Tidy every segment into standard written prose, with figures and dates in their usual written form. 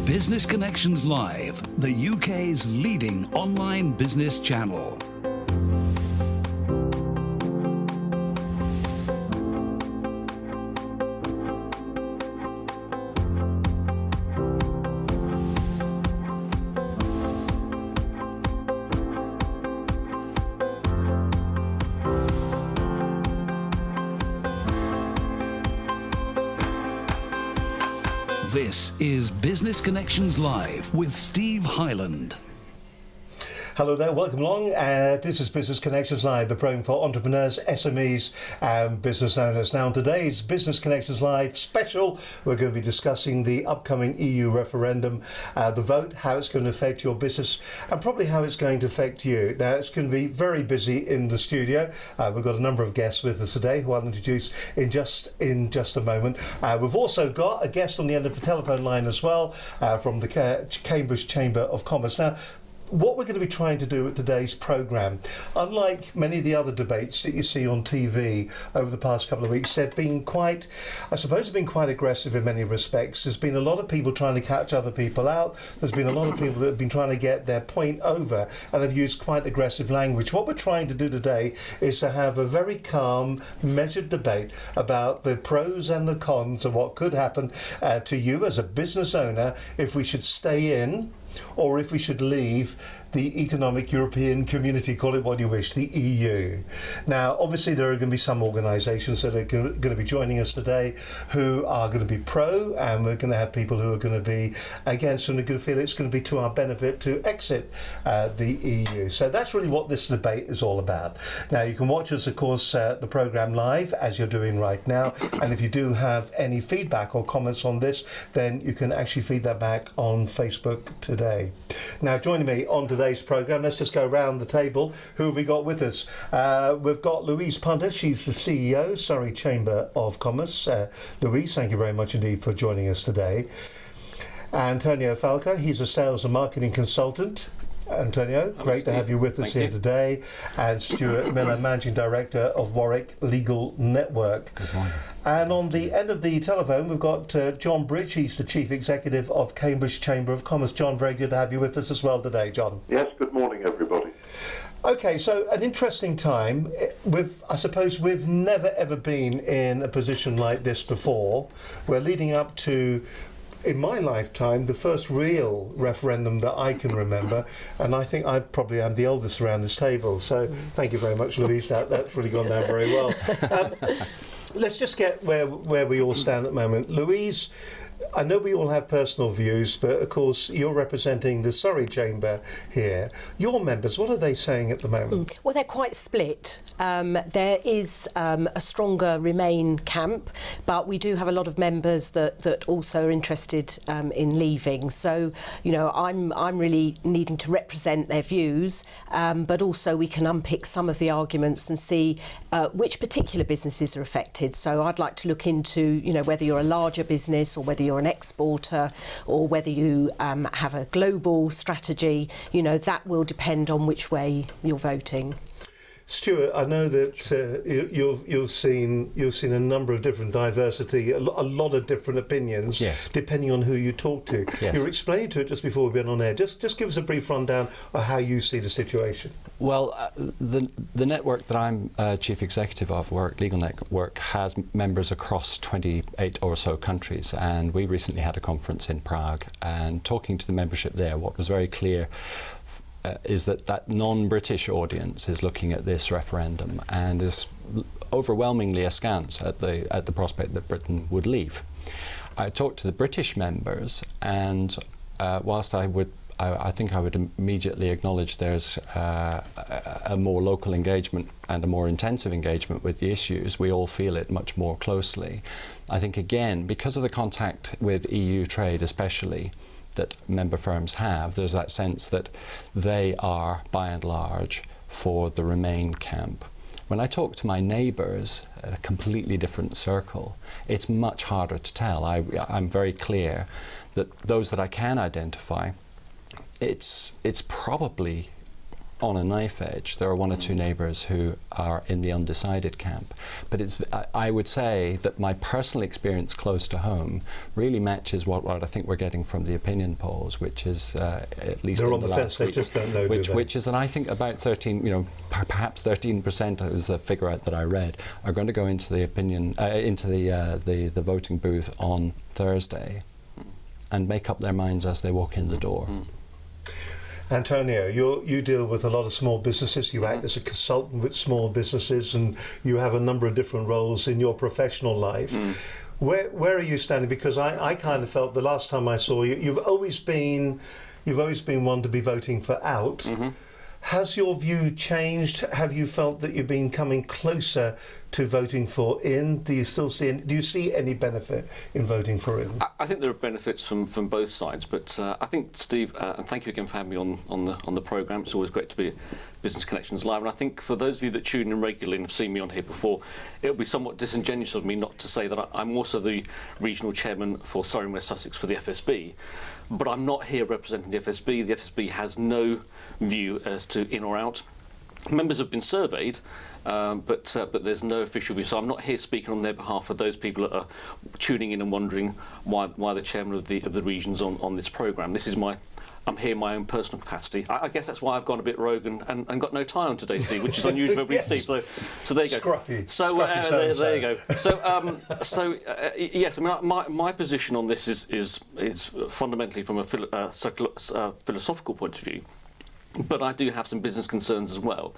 Business Connections Live, the UK's leading online business channel. This is Business Connections Live with Steve Hyland. Hello there, welcome along. This is Business Connections Live, the program for entrepreneurs, SMEs and business owners. Now, on today's Business Connections Live special, we're going to be discussing the upcoming EU referendum, the vote, how it's going to affect your business and probably how it's going to affect you. Now, it's going to be very busy in the studio. We've got a number of guests with us today who I'll introduce in just a moment. We've also got a guest on the end of the telephone line as well from the Cambridgeshire Chamber of Commerce. Now, what we're going to be trying to do at today's programme, unlike many of the other debates that you see on TV over the past couple of weeks, they've been quite aggressive in many respects. There's been a lot of people trying to catch other people out. There's been a lot of people that have been trying to get their point over and have used quite aggressive language. What we're trying to do today is to have a very calm, measured debate about the pros and the cons of what could happen to you as a business owner if we should stay in or if we should leave the Economic European Community, call it what you wish, the EU. Now, obviously there are going to be some organisations that are going to be joining us today who are going to be pro, and we're going to have people who are going to be against, and are going to feel it's going to be to our benefit to exit the EU. So that's really what this debate is all about. Now, you can watch us, of course, the programme live, as you're doing right now, and if you do have any feedback or comments on this, then you can actually feed that back on Facebook today. Now, joining me on today's programme, let's just go around the table. Who have we got with us? We've got Louise Punter. She's the CEO, Surrey Chamber of Commerce. Louise, thank you very much indeed for joining us today. Antonio Falco, he's a sales and marketing consultant. Antonio, great to have you with us here today. And Stuart Miller, Managing Director of Warwick Legal Network. Good morning. And on the end of the telephone, we've got John Bridge. He's the Chief Executive of Cambridge Chamber of Commerce. John, very good to have you with us as well today, John. Yes, good morning, everybody. Okay, so an interesting time. I suppose we've never ever been in a position like this before. We're leading up to, in my lifetime, the first real referendum that I can remember, and I think I probably am the oldest around this table, so thank you very much, Louise. That's really gone down very well. Let's just get where we all stand at the moment. Louise, I know we all have personal views, but of course you're representing the Surrey Chamber here. Your members, what are they saying at the moment? Well, they're quite split. There is a stronger Remain camp, but we do have a lot of members that also are interested in leaving. So, you know, I'm really needing to represent their views, but also we can unpick some of the arguments and see which particular businesses are affected. So I'd like to look into, you know, whether you're a larger business or whether you're an exporter or whether you have a global strategy. You know, that will depend on which way you're voting. Stuart, I know that you've seen a number of different diversity, a lot of different opinions, yes, depending on who you talk to. Yes. You were explaining to it just before we went on air. Just give us a brief rundown of how you see the situation. Well, the network that I'm Chief Executive of, Warwick Legal Network, has members across 28 or so countries, and we recently had a conference in Prague, and talking to the membership there, what was very clear is that non-British audience is looking at this referendum and is overwhelmingly askance at the prospect that Britain would leave. I talked to the British members, and whilst I think I would immediately acknowledge there's a more local engagement and a more intensive engagement with the issues, we all feel it much more closely. I think, again, because of the contact with EU trade especially, that member firms have, there's that sense that they are, by and large, for the Remain camp. When I talk to my neighbours, a completely different circle, it's much harder to tell. I'm very clear that those that I can identify, it's probably on a knife edge. There are one or two neighbours who are in the undecided camp. But I would say that my personal experience close to home really matches what I think we're getting from the opinion polls, which is at least they're in on the fence. They just don't know. Which is that I think about 13, perhaps 13% is the figure that I read, are going to go into the the voting booth on Thursday and make up their minds as they walk in the door. Antonio, you deal with a lot of small businesses. You act as a consultant with small businesses, and you have a number of different roles in your professional life. Where are you standing? Because I kind of felt the last time I saw you, you've always been one to be voting for out. Has your view changed? Have you felt that you've been coming closer to voting for in? Do you see any benefit in voting for in? I think there are benefits from both sides, but I think, Steve, and thank you again for having me on the programme. It's always great to be Business Connections Live, and I think for those of you that tune in regularly and have seen me on here before, it would be somewhat disingenuous of me not to say that I'm also the regional chairman for Surrey and West Sussex for the FSB. But I'm not here representing the FSB. The FSB has no view as to in or out. Members have been surveyed, but there's no official view. So I'm not here speaking on their behalf for those people that are tuning in and wondering why the chairman of the region's on this programme. I'm here in my own personal capacity. I guess that's why I've gone a bit rogue and got no tie on today, Steve, which is unusual for Yes. Steve. So there you go. Scruffy. So there you go. So yes, I mean my position on this is fundamentally from a philosophical point of view. But I do have some business concerns as well.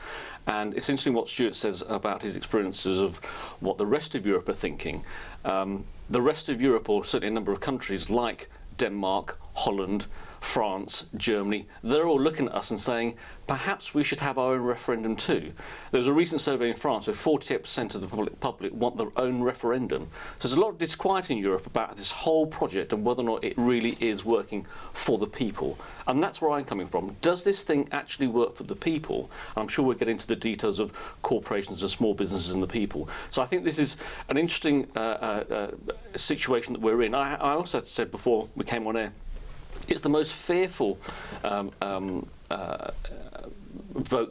And it's interesting what Stuart says about his experiences of what the rest of Europe are thinking. The rest of Europe, or certainly a number of countries like Denmark, Holland, France, Germany, they're all looking at us and saying, perhaps we should have our own referendum too. There was a recent survey in France where 48% of the public want their own referendum. So there's a lot of disquiet in Europe about this whole project and whether or not it really is working for the people. And that's where I'm coming from. Does this thing actually work for the people? And I'm sure we'll get into the details of corporations and small businesses and the people. So I think this is an interesting situation that we're in. I also said before we came on air, it's the most fearful vote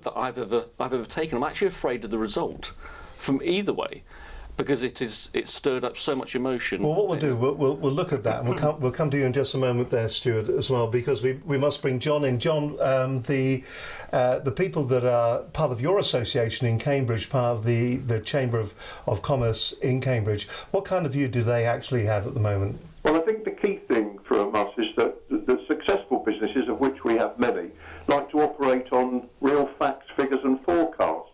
that I've ever taken. I'm actually afraid of the result from either way, because it's stirred up so much emotion. Well, what we'll do, we'll look at that, and we'll come to you in just a moment there, Stuart, as well, because we must bring John in. John, the people that are part of your association in Cambridge, part of the Chamber of Commerce in Cambridge, what kind of view do they actually have at the moment? Well, I think the key thing from us is that the successful businesses, of which we have many, like to operate on real facts, figures and forecasts.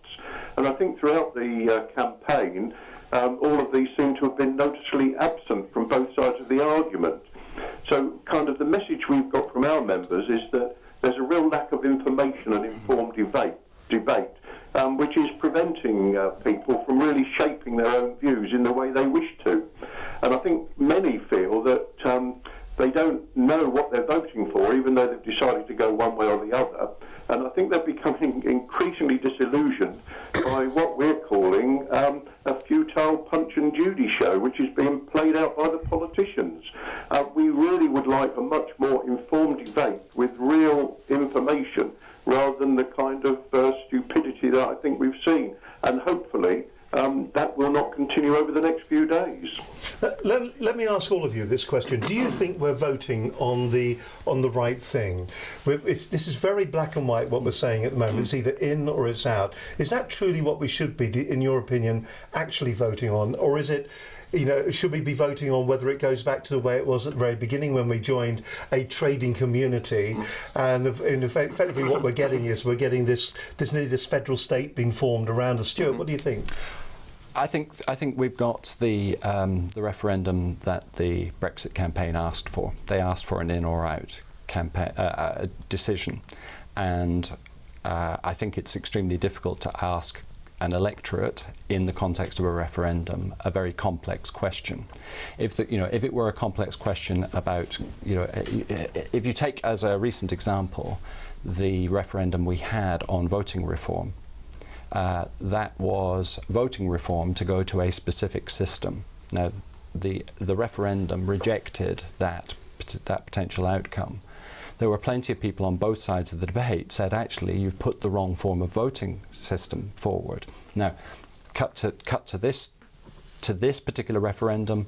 And I think throughout the campaign, all of these seem to have been noticeably absent from both sides of the argument. So kind of the message we've got from our members is that there's a real lack of information and informed debate, which is preventing people from really shaping their own views in the way they wish to. And I think many feel that they don't know what they're voting for, even though they've decided to go one way or the other. And I think they're becoming increasingly disillusioned by what we're calling a futile Punch and Judy show, which is being played out by the politicians. We really would like a much more informed debate with real information, rather than the kind of stupidity that I think we've seen. And hopefully that will not continue over the next few days. Let me ask all of you this question. Do you think we're voting on the right thing? This is very black and white, what we're saying at the moment. It's either in or it's out. Is that truly what we should be, in your opinion, actually voting on? Or is it, should we be voting on whether it goes back to the way it was at the very beginning when we joined a trading community? And effectively what we're getting this federal state being formed around us. Stuart, what do you think? I think we've got the referendum that the Brexit campaign asked for. They asked for an in or out decision, and I think it's extremely difficult to ask an electorate in the context of a referendum a very complex question. If it were a complex question about, if you take as a recent example the referendum we had on voting reform. That was voting reform to go to a specific system. Now, the referendum rejected that potential outcome. there were plenty of people on both sides of the debate said, actually, you've put the wrong form of voting system forward. Now, cut to this particular referendum,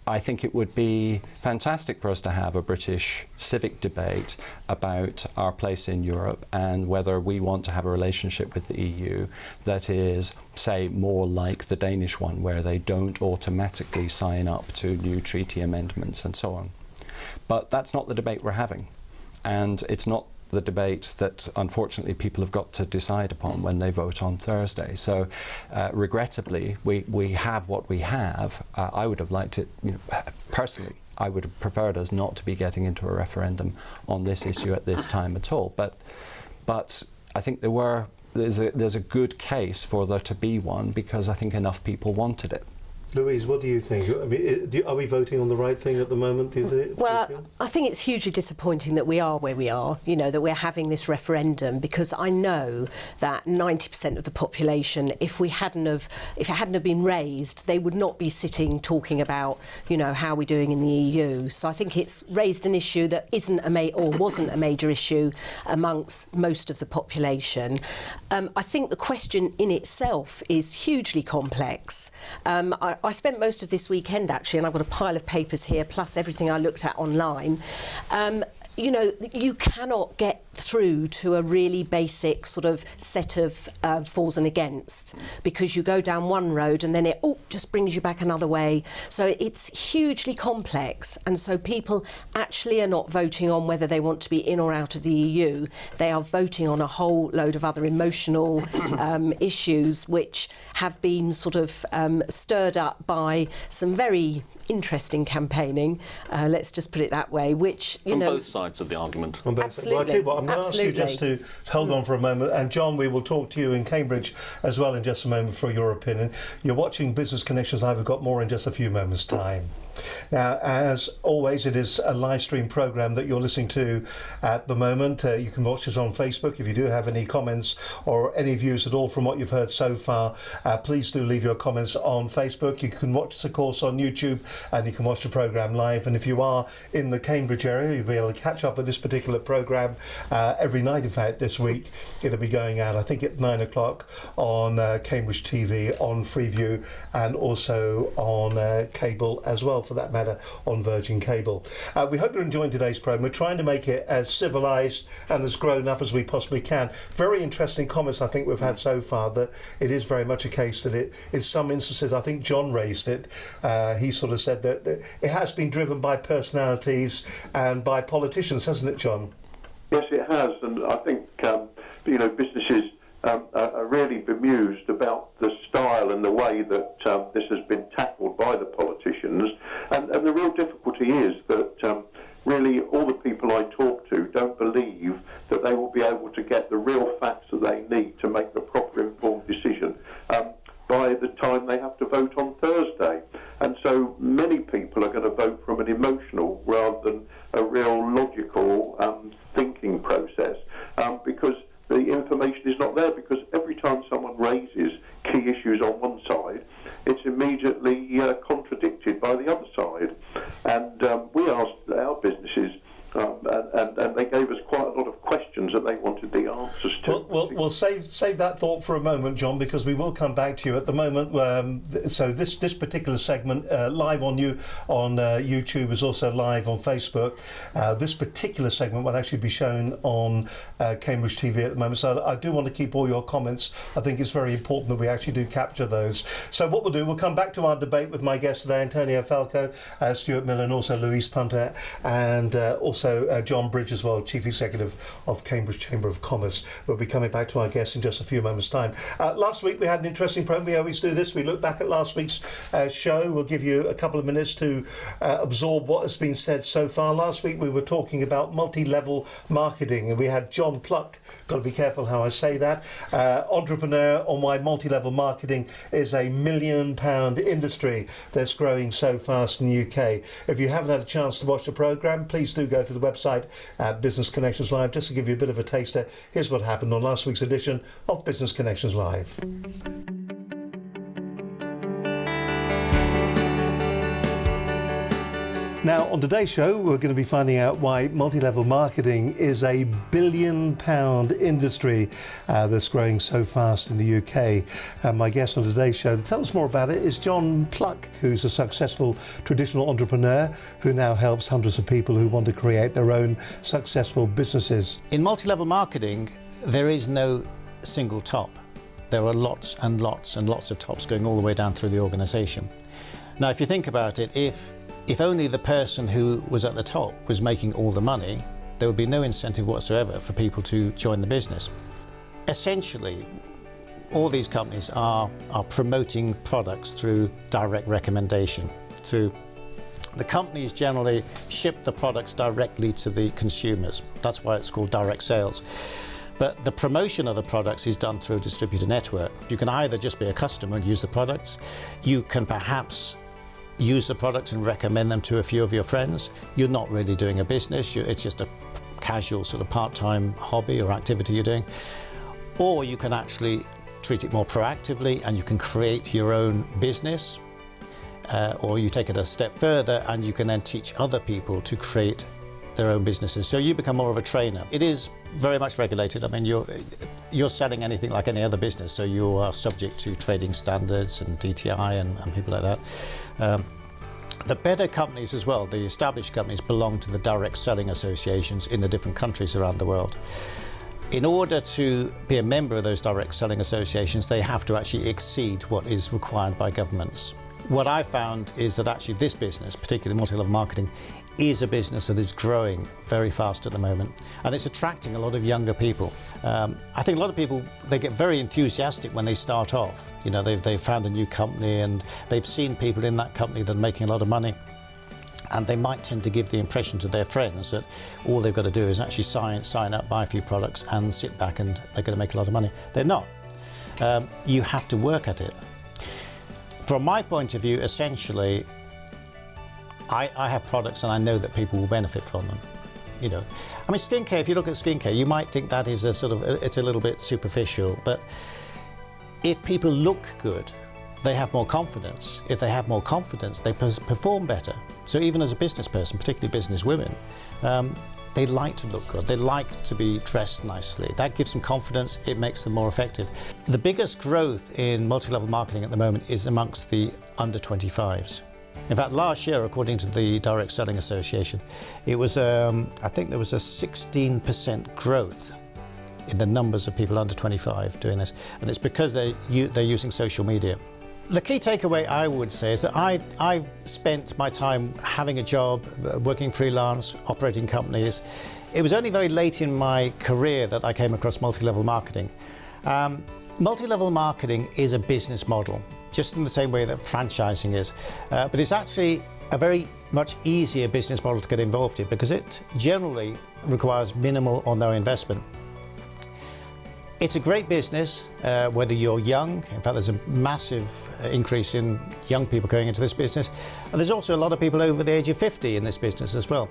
I think it would be fantastic for us to have a British civic debate about our place in Europe and whether we want to have a relationship with the EU that is, say, more like the Danish one, where they don't automatically sign up to new treaty amendments and so on. But that's not the debate we're having. And it's not the debate that, unfortunately, people have got to decide upon when they vote on Thursday. So, regrettably, we have what we have. I would have liked it, personally, I would have preferred us not to be getting into a referendum on this issue at this time at all. But I think there's a good case for there to be one, because I think enough people wanted it. Louise, what do you think? I mean, are we voting on the right thing at the moment? Do you think? Well, I think it's hugely disappointing that we are where we are, that we're having this referendum, because I know that 90% of the population, if it hadn't have been raised, they would not be sitting talking about, how we're doing in the EU. So I think it's raised an issue that wasn't a major issue amongst most of the population. I think the question in itself is hugely complex. I spent most of this weekend, actually, and I've got a pile of papers here, plus everything I looked at online. You cannot get through to a really basic sort of set of fors and against, because you go down one road and then it just brings you back another way. So it's hugely complex, and so people actually are not voting on whether they want to be in or out of the EU. They are voting on a whole load of other emotional issues which have been sort of stirred up by some very interesting campaigning, let's just put it that way, which, From both sides of the argument. Absolutely. Well, I tell you what, I'm going to ask you just to hold on for a moment, and John, we will talk to you in Cambridge as well in just a moment for your opinion. You're watching Business Connections Live. We've got more in just a few moments' time. Now, as always, it is a live stream programme that you're listening to at the moment. You can watch us on Facebook. If you do have any comments or any views at all from what you've heard so far, please do leave your comments on Facebook. You can watch us, of course, on YouTube, and you can watch the programme live. And if you are in the Cambridge area, you'll be able to catch up with this particular programme every night. In fact, this week it'll be going out, I think, at 9 o'clock on Cambridge TV, on Freeview, and also on cable as well, for that matter, on Virgin Cable. We hope you're enjoying today's programme. We're trying to make it as civilised and as grown up as we possibly can. Very interesting comments I think we've had so far, that it is very much a case that it, in some instances, I think John raised it, he sort of said that it has been driven by personalities and by politicians, hasn't it, John? Yes, it has, and I think businesses are really bemused about the style and the way that this has been tackled by the politicians. And the real difficulty is that really all the people I talk to don't believe that they will be able to get the real facts that they need to make the proper informed decision by the time they have to vote on Thursday. And so many people are going to vote from an emotional rather than a real logical thinking process, because the information is not there, because every time someone raises key issues on one side, it's immediately contradicted by the other side. And we asked our businesses, and they gave us quite a lot of questions that they wanted the answers to. We'll save that thought for a moment, John, because we will come back to you. At the moment, so this particular segment live on YouTube is also live on Facebook. This particular segment will actually be shown on Cambridge TV at the moment. So I do want to keep all your comments. I think it's very important that we actually do capture those. So what we'll do, we'll come back to our debate with my guests today, Antonio Falco, Stuart Miller, and also Louise Punter, and also John Bridge as well, Chief Executive of Cambridge Chamber of Commerce. We'll be coming back to our guests in just a few moments' time. Last week we had an interesting programme. We always do this. We look back at last week's show. We'll give you a couple of minutes to absorb what has been said so far. Last week we were talking about multi-level marketing, and we had John Pluck, got to be careful how I say that, entrepreneur on why multi-level marketing is a £1 million industry that's growing so fast in the UK. If you haven't had a chance to watch the programme, please do go to the website Business Connections Live, just to give you a bit of a taster. Here's what happened on last week's edition of Business Connections Live. Now, on today's show, we're going to be finding out why multi-level marketing is a £1 billion industry that's growing so fast in the UK. And my guest on today's show to tell us more about it is John Pluck, who's a successful traditional entrepreneur who now helps hundreds of people who want to create their own successful businesses. In multi-level marketing, there is no single top. There are lots and lots and lots of tops going all the way down through the organisation. Now, if you think about it, if only the person who was at the top was making all the money, there would be no incentive whatsoever for people to join the business. Essentially, all these companies are promoting products through direct recommendation. Through the companies generally ship the products directly to the consumers. That's why it's called direct sales. But the promotion of the products is done through a distributor network. You can either just be a customer and use the products. You can perhaps use the products and recommend them to a few of your friends. You're not really doing a business. It's just a casual sort of part-time hobby or activity you're doing. Or you can actually treat it more proactively and you can create your own business. Or you take it a step further and you can then teach other people to create their own businesses. So you become more of a trainer. It is very much regulated. I mean, you're selling anything like any other business, so you are subject to trading standards and DTI and people like that. The better companies as well, the established companies, belong to the direct selling associations in the different countries around the world. In order to be a member of those direct selling associations, they have to actually exceed what is required by governments. What I found is that actually this business, particularly multi-level marketing, is a business that is growing very fast at the moment, and it's attracting a lot of younger people. I think a lot of people, they get very enthusiastic when they start off. You know, they've found a new company and they've seen people in that company that are making a lot of money, and they might tend to give the impression to their friends that all they've got to do is actually sign up, buy a few products and sit back and they're going to make a lot of money. They're not. You have to work at it. From my point of view, essentially, I have products and I know that people will benefit from them. You know, I mean, skincare, if you look at skincare, you might think that is it's a little bit superficial, but if people look good, they have more confidence. If they have more confidence, they perform better. So even as a business person, particularly business women, they like to look good. They like to be dressed nicely. That gives them confidence. It makes them more effective. The biggest growth in multi-level marketing at the moment is amongst the under 25s. In fact, last year, according to the Direct Selling Association, it was, I think there was a 16% growth in the numbers of people under 25 doing this. And it's because they're using social media. The key takeaway I would say is that I've spent my time having a job, working freelance, operating companies. It was only very late in my career that I came across multi-level marketing. Multi-level marketing is a business model, just in the same way that franchising is. But it's actually a very much easier business model to get involved in because it generally requires minimal or no investment. It's a great business, whether you're young. In fact, there's a massive increase in young people going into this business. And there's also a lot of people over the age of 50 in this business as well.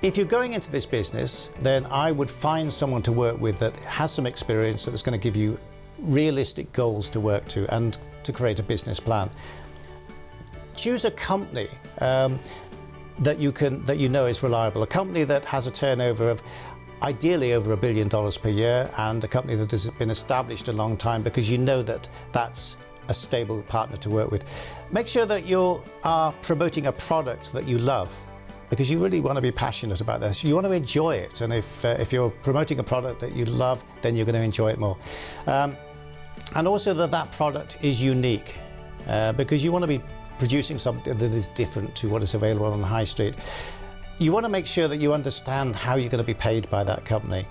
If you're going into this business, then I would find someone to work with that has some experience, that is going to give you realistic goals to work to and to create a business plan. Choose a company that you know is reliable, a company that has a turnover of ideally over $1 billion per year, and a company that has been established a long time, because you know that that's a stable partner to work with. Make sure that you are promoting a product that you love, because you really want to be passionate about this. You want to enjoy it, and if you're promoting a product that you love, then you're going to enjoy it more. And also that product is unique, because you want to be producing something that is different to what is available on the high street. You want to make sure that you understand how you're going to be paid by that company.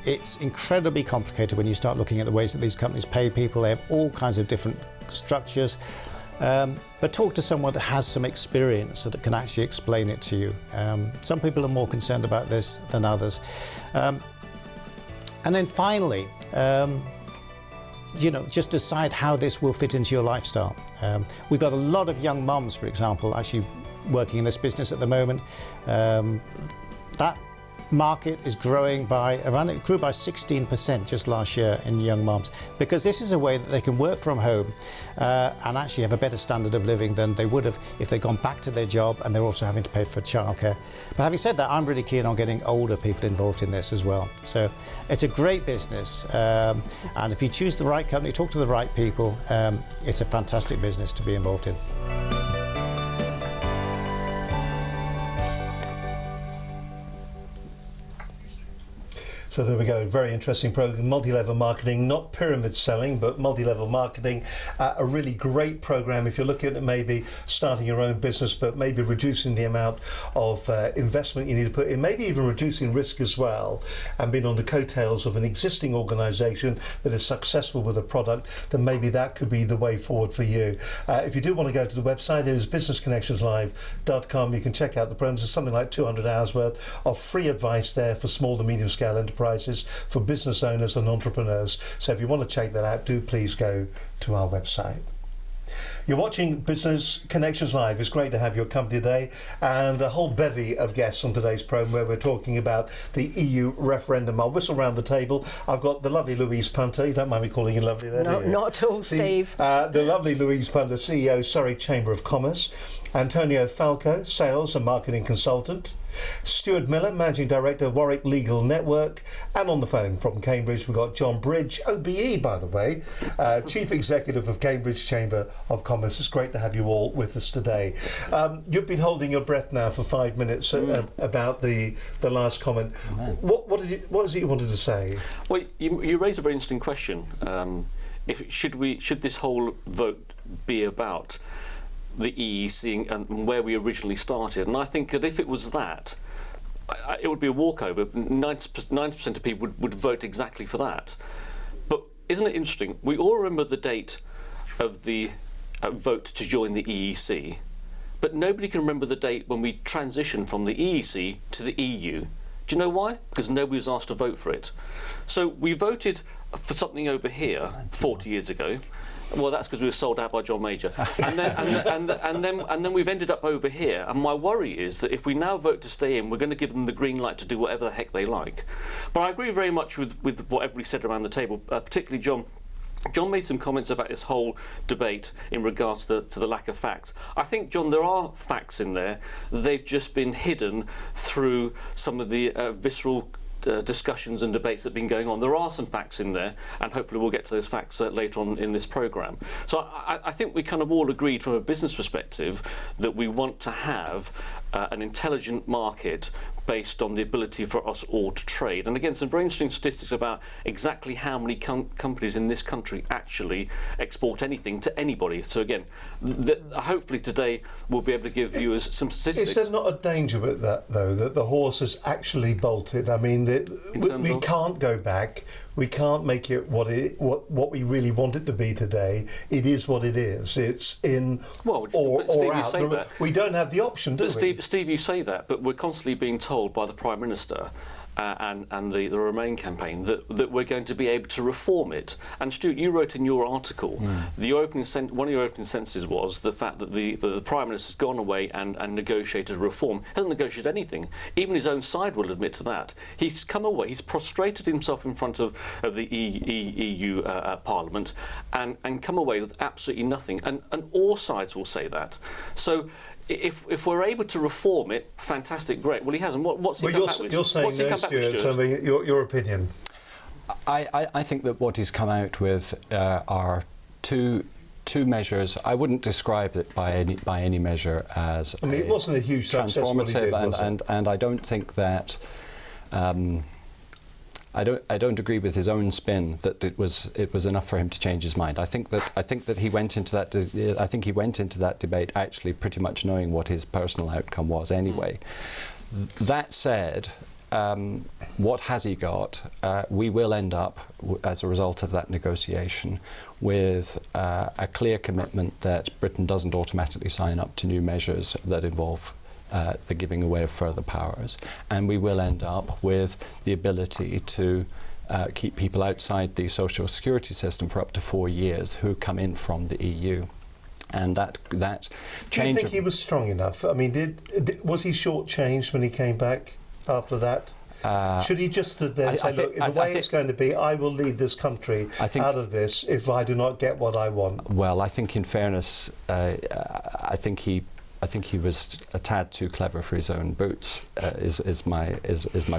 It's incredibly complicated when you start looking at the ways that these companies pay people. They have all kinds of different structures. But talk to someone that has some experience so that can actually explain it to you. Some people are more concerned about this than others. And then finally, just decide how this will fit into your lifestyle. We've got a lot of young mums, for example, actually working in this business at the moment. That market is growing by around, it grew by 16% just last year in young mums, because this is a way that they can work from home and actually have a better standard of living than they would have if they'd gone back to their job and they're also having to pay for childcare. But having said that, I'm really keen on getting older people involved in this as well. So it's a great business, and if you choose the right company, talk to the right people, it's a fantastic business to be involved in. So there we go, very interesting program, multi-level marketing, not pyramid selling, but multi-level marketing. A really great program if you're looking at maybe starting your own business, but maybe reducing the amount of investment you need to put in, maybe even reducing risk as well, and being on the coattails of an existing organisation that is successful with a product, then maybe that could be the way forward for you. If you do want to go to the website, it is businessconnectionslive.com. You can check out the programs. There's something like 200 hours worth of free advice there for small to medium scale enterprises, for business owners and entrepreneurs. So if you want to check that out, do please go to our website. You're watching Business Connections Live. It's great to have your company today, and a whole bevy of guests on today's programme where we're talking about the EU referendum. I'll whistle round the table. I've got the lovely Louise Punter. You don't mind me calling you lovely there, No, do you? not at all, Steve. The lovely Louise Punter, CEO, Surrey Chamber of Commerce. Antonio Falco, Sales and Marketing Consultant. Stuart Miller, Managing Director, Warwick Legal Network. And on the phone from Cambridge, we've got John Bridge, OBE, by the way, Chief Executive of Cambridge Chamber of Commerce. It's great to have you all with us today. You've been holding your breath now for 5 minutes about the last comment. What is it you wanted to say? Well, you raise a very interesting question. Should this whole vote be about the EEC and where we originally started? And I think that if it was that, it would be a walkover. 90% of people would vote exactly for that. But isn't it interesting? We all remember the date of the vote to join the EEC, but nobody can remember the date when we transitioned from the EEC to the EU. Do you know why? Because nobody was asked to vote for it. So we voted for something over here 40 years ago. Well, that's because we were sold out by John Major, and then we've ended up over here. And my worry is that if we now vote to stay in, we're going to give them the green light to do whatever the heck they like. But I agree very much with what everybody said around the table, particularly John. John made some comments about this whole debate in regards to the lack of facts. I think, John, there are facts in there. They've just been hidden through some of the visceral discussions and debates that have been going on. There are some facts in there, and hopefully we'll get to those facts later on in this programme. So I think we kind of all agreed from a business perspective that we want to have an intelligent market based on the ability for us all to trade. And again, some very interesting statistics about exactly how many companies in this country actually export anything to anybody. So again, hopefully today we'll be able to give viewers some statistics. Is there not a danger with that, though, that the horse has actually bolted? I mean, we can't go back. We can't make it what we really want it to be today. It is what it is. It's in or out. We don't have the option, do we? Steve, you say that, but we're constantly being told by the Prime Minister and the Remain campaign that we're going to be able to reform it. And Stuart, you wrote in your article, one of your opening sentences was the fact that the Prime Minister's gone away and negotiated reform. He hasn't negotiated anything. Even his own side will admit to that. He's come away, he's prostrated himself in front of the EU Parliament and come away with absolutely nothing. And all sides will say that. So if we're able to reform it, fantastic, great. Well, he hasn't. What's he come back with? You're saying no, Stuart. So your opinion? I think that what he's come out with are two measures. I wouldn't describe it by any measure as it wasn't a huge success what he did, and I don't think that. I don't agree with his own spin that it was enough for him to change his mind. I think that he went into that debate actually pretty much knowing what his personal outcome was anyway. That said, what has he got? We will end up, as a result of that negotiation, with a clear commitment that Britain doesn't automatically sign up to new measures that involve the giving away of further powers, and we will end up with the ability to keep people outside the social security system for up to 4 years who come in from the EU. And that Do you think he was strong enough? I mean, was he shortchanged when he came back after that? Should he just stood there and say, look, in the way it's going to be, I will lead this country out of this if I do not get what I want? Well, I think in fairness, I think he was a tad too clever for his own boots, is my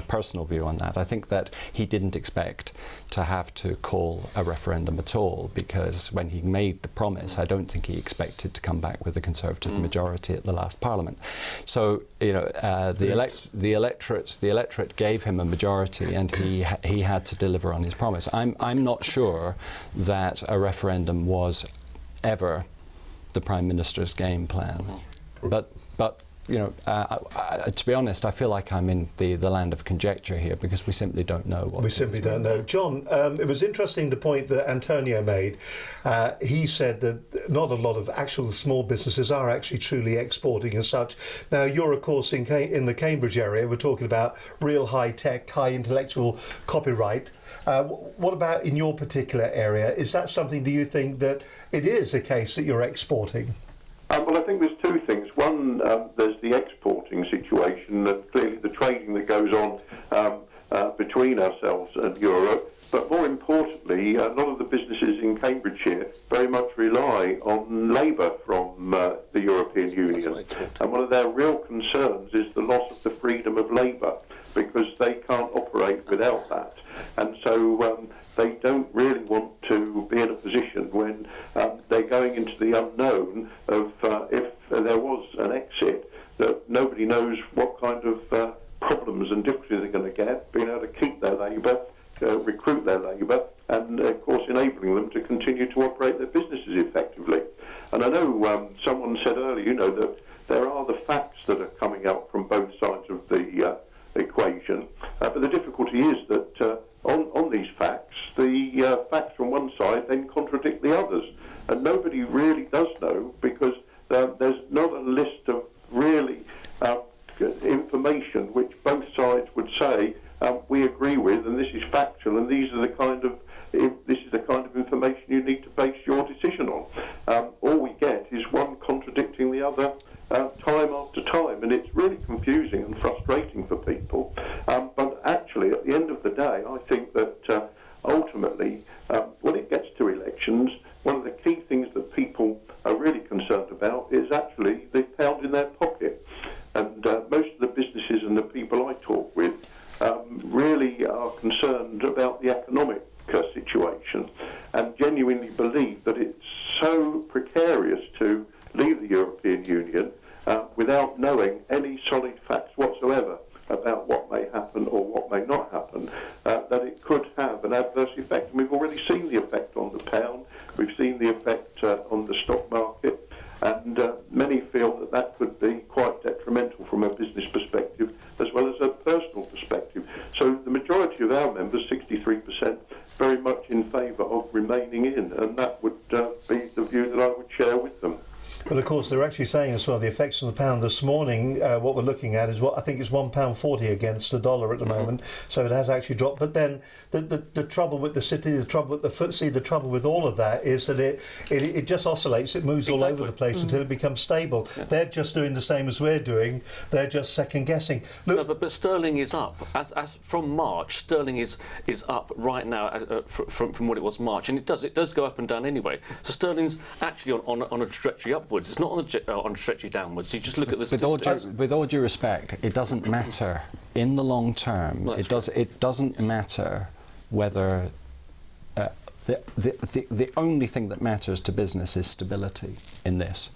personal view on that. I think that he didn't expect to have to call a referendum at all, because when he made the promise, I don't think he expected to come back with a Conservative majority at the last Parliament. So, you know, the electorate gave him a majority, and he had to deliver on his promise. I'm not sure that a referendum was ever the Prime Minister's game plan. But you know, to be honest, I feel like I'm in the land of conjecture here, because we simply don't know. We simply don't know. John, it was interesting the point that Antonio made. He said that not a lot of actual small businesses are actually truly exporting as such. Now, you're, of course, in the Cambridge area. We're talking about real high-tech, high intellectual copyright. What about in your particular area? Is that something, do you think, that it is a case that you're exporting? Well, I think there's two things. One, there's the exporting situation, and clearly the trading that goes on between ourselves and Europe. But more importantly, a lot of the businesses in Cambridgeshire very much rely on labour from the European Union. And one of their real concerns is the loss of the freedom of labour, because they can't operate without that. And so they don't really want to be in a position when they're going into the unknown of if there was an exit, that nobody knows what kind of problems and difficulties they're going to get, being able to keep their labour, recruit their labour, and of course enabling them to continue to operate their businesses effectively. And I know someone said earlier, you know, that there are the facts that are coming out from both sides of the equation, but the difficulty is that on these facts, the facts from one side then contradict the others, and nobody really does know, because there's not a list of really information which both sides would say we agree with, and this is factual, and this is the kind of information you need to base your decision on. All we get is one contradicting the other time after time, and it's really confusing and frustrating for people. But actually, at the end of the day, I think that ultimately, when it gets to elections, one of the key things that people are really concerned about is actually the pound in their pocket. And most of the businesses and the people I talk with really are concerned about the economic situation, and genuinely believe that it's so precarious to leave the European Union without knowing any solid facts whatsoever about what may happen or what may not happen, that it could have an adverse effect. And we've already seen the effect on the pound, we've seen the effect on the stock market, and many feel that that could be quite detrimental from a business perspective as well as a personal perspective. So the majority of our members, 63%, very much in favour of remaining in, and that would be the view that I would share with them. But of course, they're actually saying as well the effects on the pound this morning. What we're looking at is what I think is £1.40 against the dollar at the moment. So it has actually dropped. But then the trouble with the city, the trouble with the FTSE, the trouble with all of that is that it just oscillates. It moves all over the place until it becomes stable. Yeah. They're just doing the same as we're doing. They're just second guessing. Look, no, but sterling is up. As from March, sterling is up right now from what it was March, and it does go up and down anyway. So sterling's actually on a trajectory upwards. It's not on a trajectory downwards. You just look at the statistics. With all due respect, it doesn't matter in the long term. Well, it doesn't matter whether the only thing that matters to business is stability in this.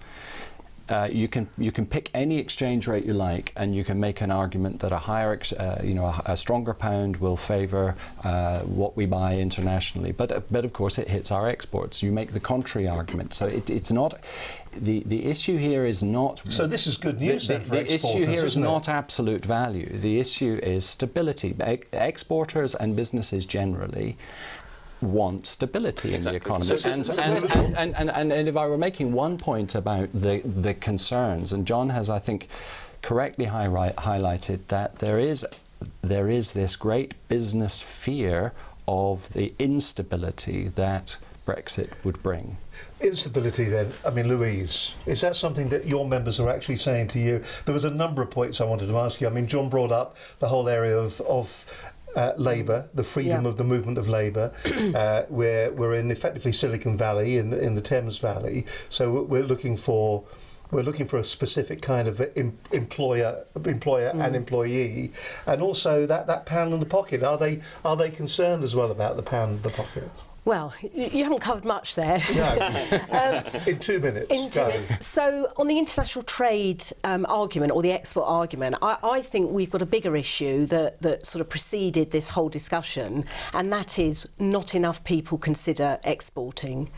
You can pick any exchange rate you like, and you can make an argument that a stronger pound will favour what we buy internationally. But of course it hits our exports. You make the contrary argument. So it's not. The issue here is not. So this is good news then for exporters. The issue here is not absolute value. The issue is stability. Exporters and businesses generally want stability in the economy. And if I were making one point about the concerns, and John has, I think, correctly highlighted that there is this great business fear of the instability that Brexit would bring. Instability then, I mean, Louise, is that something that your members are actually saying to you? There was a number of points I wanted to ask you. I mean, John brought up the whole area of labour, the freedom of the movement of labour. We're in effectively Silicon Valley, in the Thames Valley, so we're looking for a specific kind of employer and employee, and also that pound in the pocket. Are they concerned as well about the pound in the pocket? Well, you haven't covered much there. No. In 2 minutes. In 2 minutes. So on the international trade argument, or the export argument, I think we've got a bigger issue that sort of preceded this whole discussion, and that is not enough people consider exporting.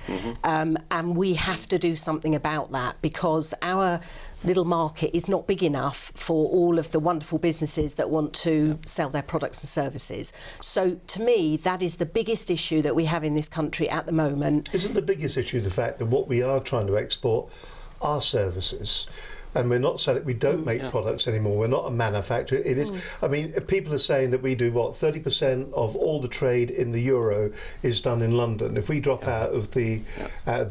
And we have to do something about that, because our little market is not big enough for all of the wonderful businesses that want to sell their products and services. So to me, that is the biggest issue that we have in this country at the moment. Isn't the biggest issue the fact that what we are trying to export are services? And we're not selling, we don't make products anymore. We're not a manufacturer. It is, I mean, people are saying that we do 30% of all the trade in the euro is done in London. If we drop out of the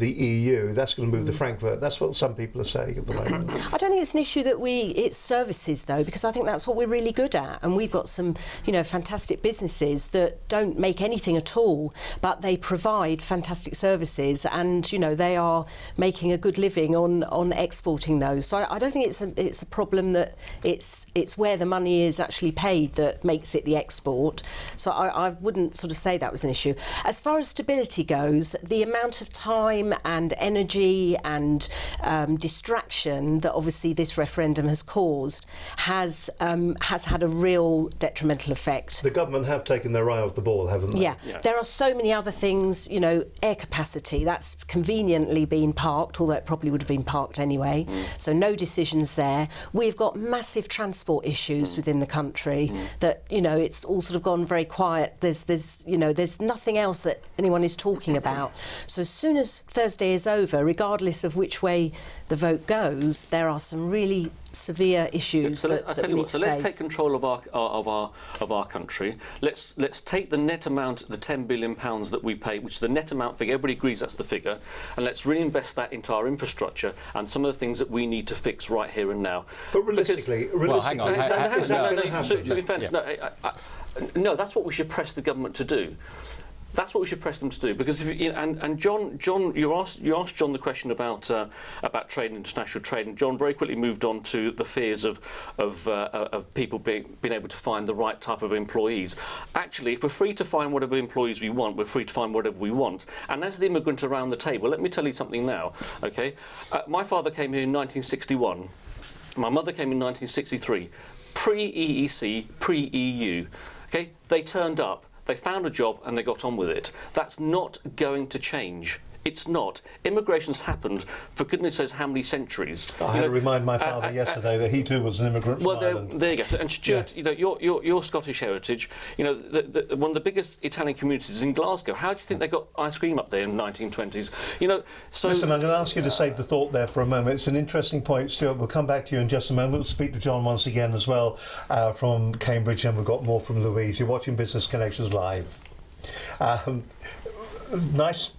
EU, that's going to move to Frankfurt. That's what some people are saying at the moment. I don't think it's an issue that it's services though, because I think that's what we're really good at. And we've got some, fantastic businesses that don't make anything at all, but they provide fantastic services, and, they are making a good living on exporting those. So I don't think it's a problem that it's where the money is actually paid that makes it the export. So I wouldn't sort of say that was an issue. As far as stability goes, the amount of time and energy and distraction that obviously this referendum has caused has had a real detrimental effect. The government have taken their eye off the ball, haven't they? Yeah. There are so many other things, air capacity, that's conveniently been parked, although it probably would have been parked anyway. So no decisions there. We've got massive transport issues within the country that, it's all sort of gone very quiet. There's nothing else that anyone is talking about. So as soon as Thursday is over, regardless of which way the vote goes, there are some really severe issues that we need to face. Let's take control of our country. Let's take the net amount, the £10 billion that we pay, which is the net amount figure. Everybody agrees that's the figure, and let's reinvest that into our infrastructure and some of the things that we need to fix right here and now. But realistically, hang on. No, that's what we should press the government to do. That's what we should press them to do, because John, you asked John the question about trade and international trade, and John very quickly moved on to the fears of people being able to find the right type of employees. Actually, if we're free to find whatever employees we want, we're free to find whatever we want. And as the immigrant around the table, let me tell you something now. Okay, my father came here in 1961. My mother came in 1963, pre-EEC, pre-EU. Okay, they turned up. They found a job and they got on with it. That's not going to change. It's not. Immigration's happened for goodness knows how many centuries. I had to remind my father yesterday that he too was an immigrant from Ireland. There you go. And Stuart, your Scottish heritage, one of the biggest Italian communities is in Glasgow. How do you think they got ice cream up there in the 1920s? So listen, I'm going to ask you to save the thought there for a moment. It's an interesting point, Stuart. We'll come back to you in just a moment. We'll speak to John once again as well from Cambridge, and we've got more from Louise. You're watching Business Connections Live.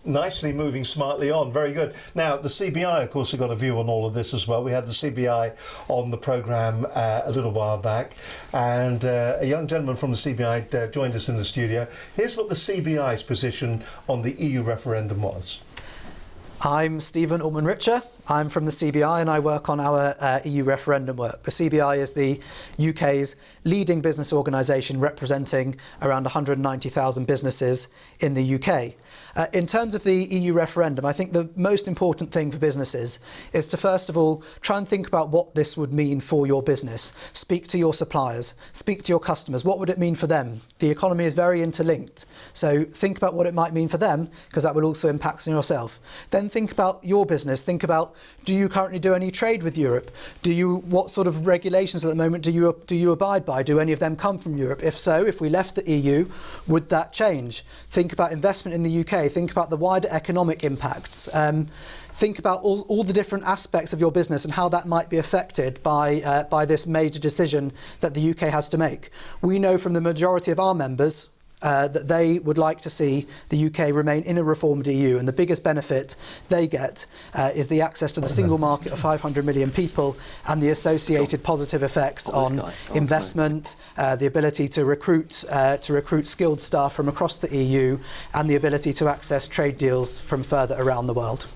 Nicely moving smartly on. Very good. Now, the CBI, of course, have got a view on all of this as well. We had the CBI on the programme a little while back, and a young gentleman from the CBI joined us in the studio. Here's what the CBI's position on the EU referendum was. I'm Stephen Altman-Richer. I'm from the CBI and I work on our EU referendum work. The CBI is the UK's leading business organisation representing around 190,000 businesses in the UK. In terms of the EU referendum, I think the most important thing for businesses is to first of all try and think about what this would mean for your business. Speak to your suppliers, speak to your customers. What would it mean for them? The economy is very interlinked. So think about what it might mean for them, because that will also impact on yourself. Then think about your business. Think about, do you currently do any trade with Europe? What sort of regulations at the moment do you abide by? Do any of them come from Europe? If so, if we left the EU, would that change? Think about investment in the UK. Think about the wider economic impacts. Think about all the different aspects of your business and how that might be affected by this major decision that the UK has to make. We know from the majority of our members, that they would like to see the UK remain in a reformed EU, and the biggest benefit they get is the access to the single market of 500 million people and the associated positive effects on investment, the ability to recruit skilled staff from across the EU, and the ability to access trade deals from further around the world.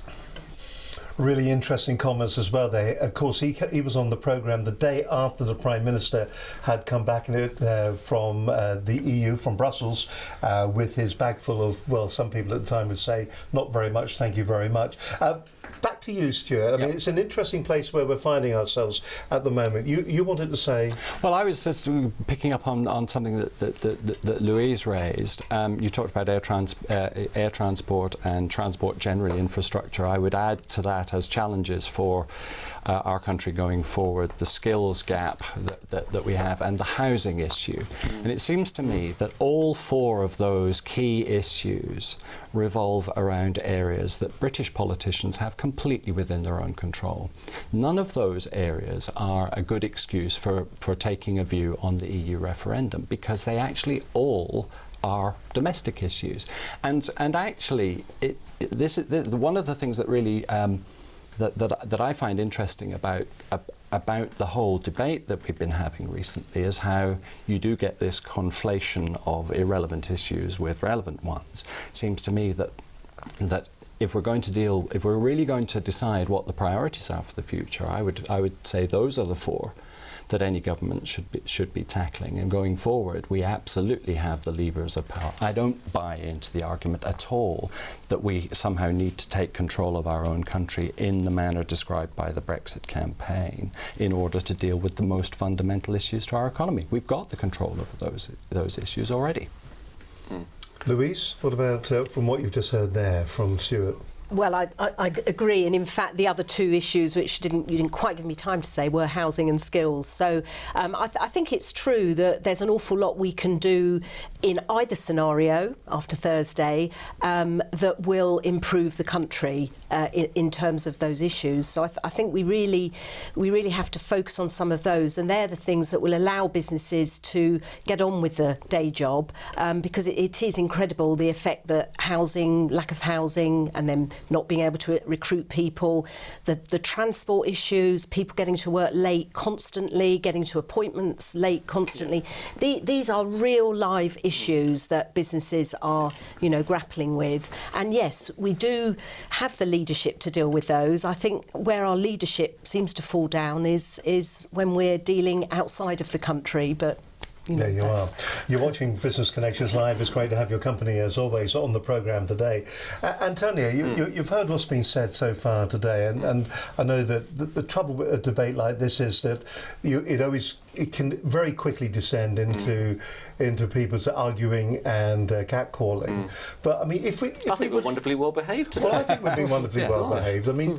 Really interesting comments as well there. Of course, he was on the programme the day after the Prime Minister had come back from the EU, from Brussels, with his bag full of, well, some people at the time would say, not very much, thank you very much. Back to you, Stuart. I mean, it's an interesting place where we're finding ourselves at the moment. You wanted to say? Well, I was just picking up on something that Louise raised. You talked about air transport and transport generally, infrastructure. I would add to that as challenges for our country going forward, the skills gap that we have and the housing issue. And it seems to me that all four of those key issues revolve around areas that British politicians have completely within their own control. None of those areas are a good excuse for taking a view on the EU referendum, because they actually all are domestic issues. And actually, this is one of the things that really that I find interesting about the whole debate that we've been having recently is how you do get this conflation of irrelevant issues with relevant ones. It seems to me that if we're really going to decide what the priorities are for the future, I would say those are the four that any government should be tackling. And going forward, we absolutely have the levers of power. I don't buy into the argument at all that we somehow need to take control of our own country in the manner described by the Brexit campaign in order to deal with the most fundamental issues to our economy. We've got the control over those issues already. Louise, what about from what you've just heard there from Stuart? Well, I agree, and in fact, the other two issues, which you didn't quite give me time to say, were housing and skills. So I think it's true that there's an awful lot we can do in either scenario after Thursday that will improve the country in terms of those issues. So I think we really have to focus on some of those, and they're the things that will allow businesses to get on with the day job, because it is incredible the effect that lack of housing, and then not being able to recruit people, the transport issues, people getting to work late constantly, getting to appointments late constantly. These are real live issues that businesses are, grappling with. And yes, we do have the leadership to deal with those. I think where our leadership seems to fall down is when we're dealing outside of the country, but there you are. You're watching Business Connections Live. It's great to have your company, as always, on the programme today. Antonio, you've heard what's been said so far today, and I know that the trouble with a debate like this is that it can very quickly descend into people's arguing and catcalling. But I mean, I think we're wonderfly well behaved today. Well, I think we've been wonderfully well behaved. I mean,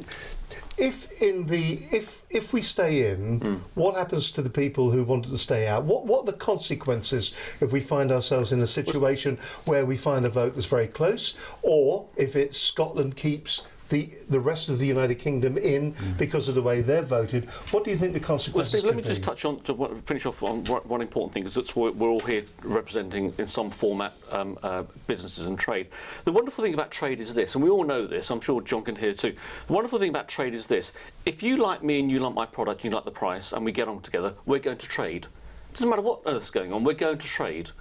if we stay in, what happens to the people who wanted to stay out? What are the consequences if we find ourselves in a situation where we find a vote that's very close, or if it's Scotland keeps the rest of the United Kingdom in because of the way they're voted? What do you think the consequences Steve, let me could just be? touch on, to finish off on one important thing, because we're all here representing in some format businesses and trade. The wonderful thing about trade is this, and we all know this, I'm sure John can hear too. The wonderful thing about trade is this: if you like me and you like my product, you like the price, and we get on together, we're going to trade. It doesn't matter what earth's going on, we're going to trade.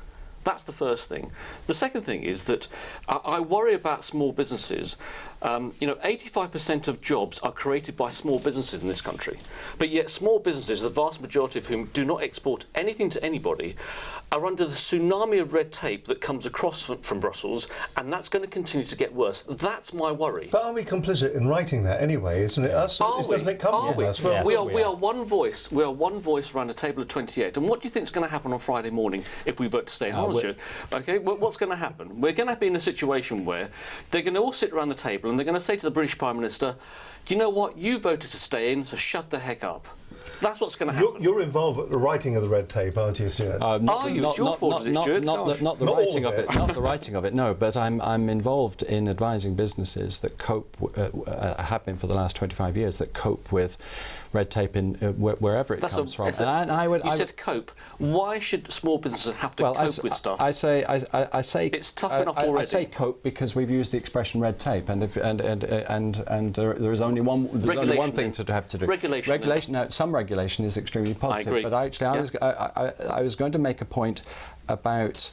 That's the first thing. The second thing is that I worry about small businesses. 85% of jobs are created by small businesses in this country, but yet small businesses, the vast majority of whom do not export anything to anybody, are under the tsunami of red tape that comes across from Brussels, and that's going to continue to get worse. That's my worry. But are we complicit in writing that anyway? Isn't it us? Doesn't it come from us? Well, we are one voice. We are one voice around a table of 28. And what do you think is going to happen on Friday morning if we vote to stay in? Okay, what's going to happen? We're going to be in a situation where they're going to all sit around the table and they're going to say to the British Prime Minister, "Do you know what? You voted to stay in, so shut the heck up." That's what's going to happen. You're involved with the writing of the red tape, aren't you, Stuart? Are you? It's your fault, is it, Stuart? Not the writing of it. Not the writing of it. No, but I'm involved in advising businesses that cope, have been for the last 25 years, that cope with red tape in wherever it comes from. And you said cope. Why should small businesses have to cope with stuff? I say it's tough enough already. I say cope because we've used the expression red tape, and there is only one. There's only one thing to have to do. Regulation. Now, some regulation is extremely positive, I agree. but actually, I was going to make a point about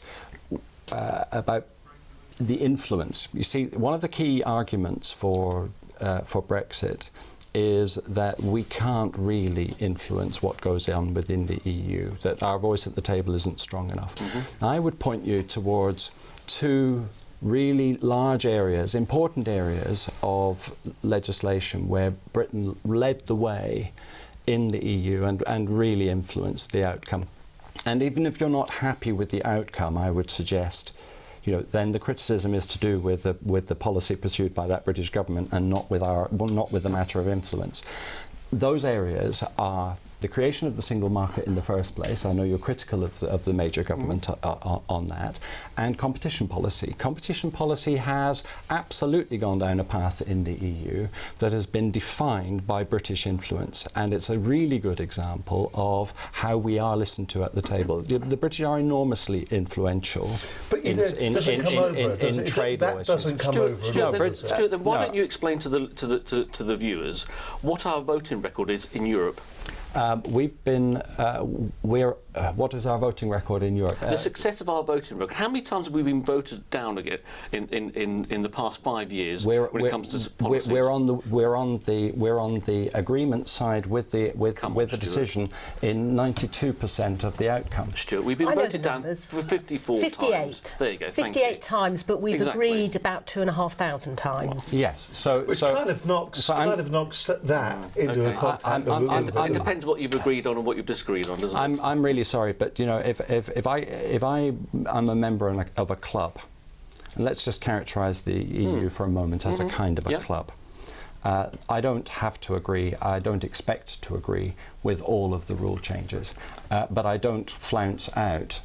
the influence. You see, one of the key arguments for Brexit is that we can't really influence what goes on within the EU, that our voice at the table isn't strong enough. I would point you towards two really large areas, important areas of legislation where Britain led the way in the EU and really influenced the outcome. And even if you're not happy with the outcome, I would suggest, then the criticism is to do with the policy pursued by that British government and not with the matter of influence. Those areas are the creation of the single market in the first place. I know you're critical of the major government on that, and competition policy. Competition policy has absolutely gone down a path in the EU that has been defined by British influence, and it's a really good example of how we are listened to at the table. The British are enormously influential in trade law issues. Doesn't come over. Stuart, then why don't you explain to the viewers what our voting record is in Europe? What is our voting record in Europe? The success of our voting record. How many times have we been voted down again in the past 5 years when it comes to policies? We're on the agreement side with the decision in 92% of the outcome. Stuart, we've been voted down for 54 times. There you go. 58 times, but we've agreed about 2,500 times. Yes. Which kind of knocks that into a context. It depends what you've agreed on and what you've disagreed on, doesn't it? I'm really sorry, but if I am a member of a club, and let's just characterise the EU for a moment as a kind of a club. I don't have to agree, I don't expect to agree with all of the rule changes, but I don't flounce out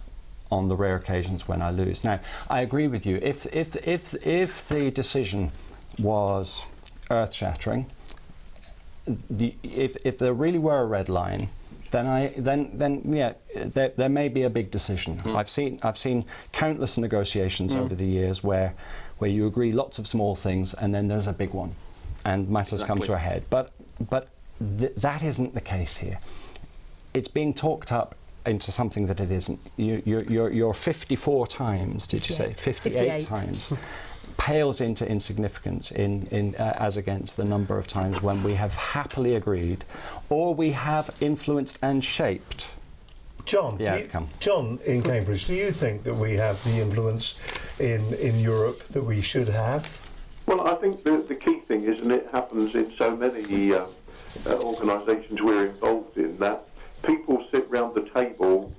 on the rare occasions when I lose. Now, I agree with you. If the decision was earth-shattering, if there really were a red line, then there may be a big decision. I've seen countless negotiations over the years where you agree lots of small things and then there's a big one, and matters come to a head. But that isn't the case here. It's being talked up into something that it isn't. You're 54 times, did you say? 58 times. Pales into insignificance as against the number of times when we have happily agreed or we have influenced and shaped the outcome. John in Cambridge, do you think that we have the influence in Europe that we should have? Well, I think the key thing is, and it happens in so many organisations we're involved in, that people sit round the table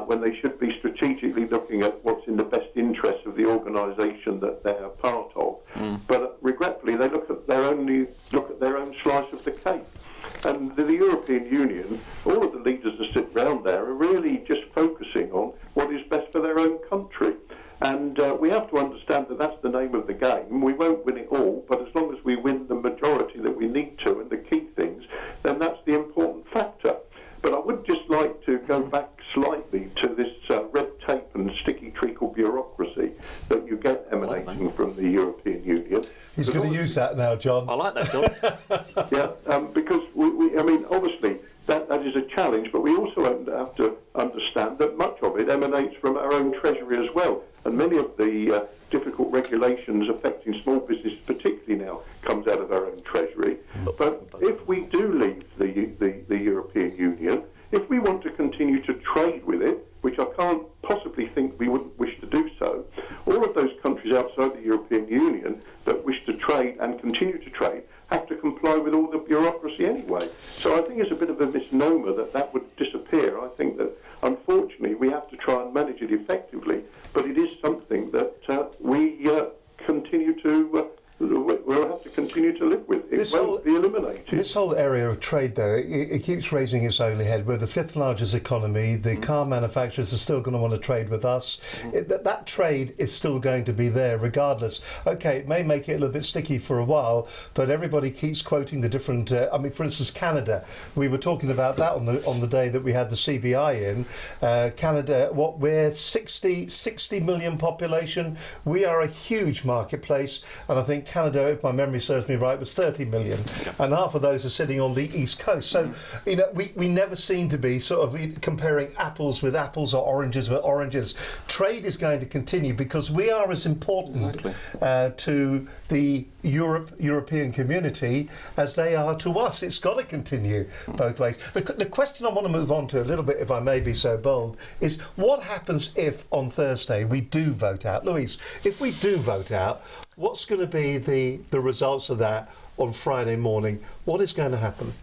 when they should be strategically looking at what's in the best interest of the organisation that they're part of. But regretfully, they look at their own slice of the cake. And the European Union, all of the leaders that sit round there are really just focusing on what is best for their own country. And we have to understand that that's the name of the game. We won't win it all, but as long as we win the majority that we need to and the key things, then that's the important factor. But I would just like to go back slightly to this red tape and sticky treacle bureaucracy that you get emanating from the European Union. He's going to use that now, John. I like that, John. Yeah, because obviously that is a challenge, but we also have to understand that much of it emanates from our own treasury as well. And many of the difficult regulations affecting small business, particularly now, comes out of our own treasury. But if we do leave the European Union, if we want to continue to trade with it, which I can't possibly think we wouldn't wish to do so, all of those countries outside the European Union that wish to trade and continue to trade have to comply with all the bureaucracy anyway. So I think it's a bit of a misnomer that would disappear. I think that, unfortunately, we have to try and manage it effectively, but it is something that we'll have to continue to live with. It won't be eliminated. This whole area of trade, though, it keeps raising its ugly head. We're the 5th largest economy. The car manufacturers are still going to want to trade with us. That trade is still going to be there regardless. OK, it may make it a little bit sticky for a while, but everybody keeps quoting the different... I mean, for instance, Canada. We were talking about that on the day that we had the CBI in. Canada, we're 60 million population. We are a huge marketplace. And I think Canada, if my memory serves me right, was 30 million. And half of those are sitting on the East Coast. So, you know, we never seem to be sort of comparing apples with apples or oranges with oranges. Trade is going to continue because we are as important to the European community as they are to us. It's got to continue both ways. The question I want to move on to a little bit, if I may be so bold, is what happens if on Thursday we do vote out? Louise, if we do vote out, what's going to be the results of that on Friday morning? What is going to happen?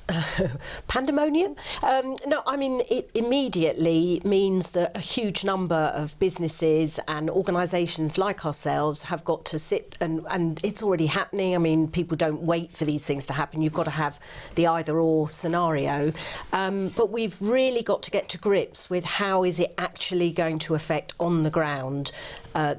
Pandemonium? No, I mean, it immediately means that a huge number of businesses and organisations like ourselves have got to sit, and it's already happening. I mean, people don't wait for these things to happen. You've got to have the either-or scenario. But we've really got to get to grips with how is it actually going to affect on the ground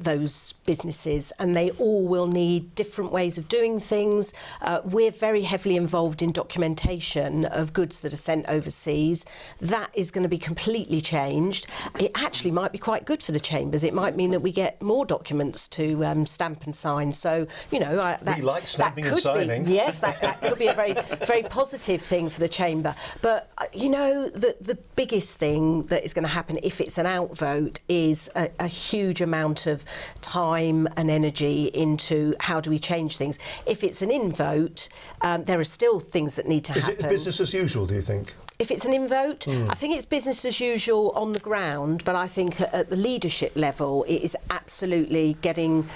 those businesses, and they all will need different ways of doing things. We're very heavily involved in documentation of goods that are sent overseas. That is going to be completely changed. It actually might be quite good for the chambers. It might mean that we get more documents to stamp and sign. So, you know, we like stamping and signing. Yes, that could be a very, very positive thing for the chamber. But, you know, the biggest thing that is going to happen if it's an outvote is a huge amount of time and energy into how do we change things. If it's an in-vote, there are still things that need to happen. Is it business as usual, do you think? If it's an in-vote, I think it's business as usual on the ground, but I think at the leadership level, it is absolutely getting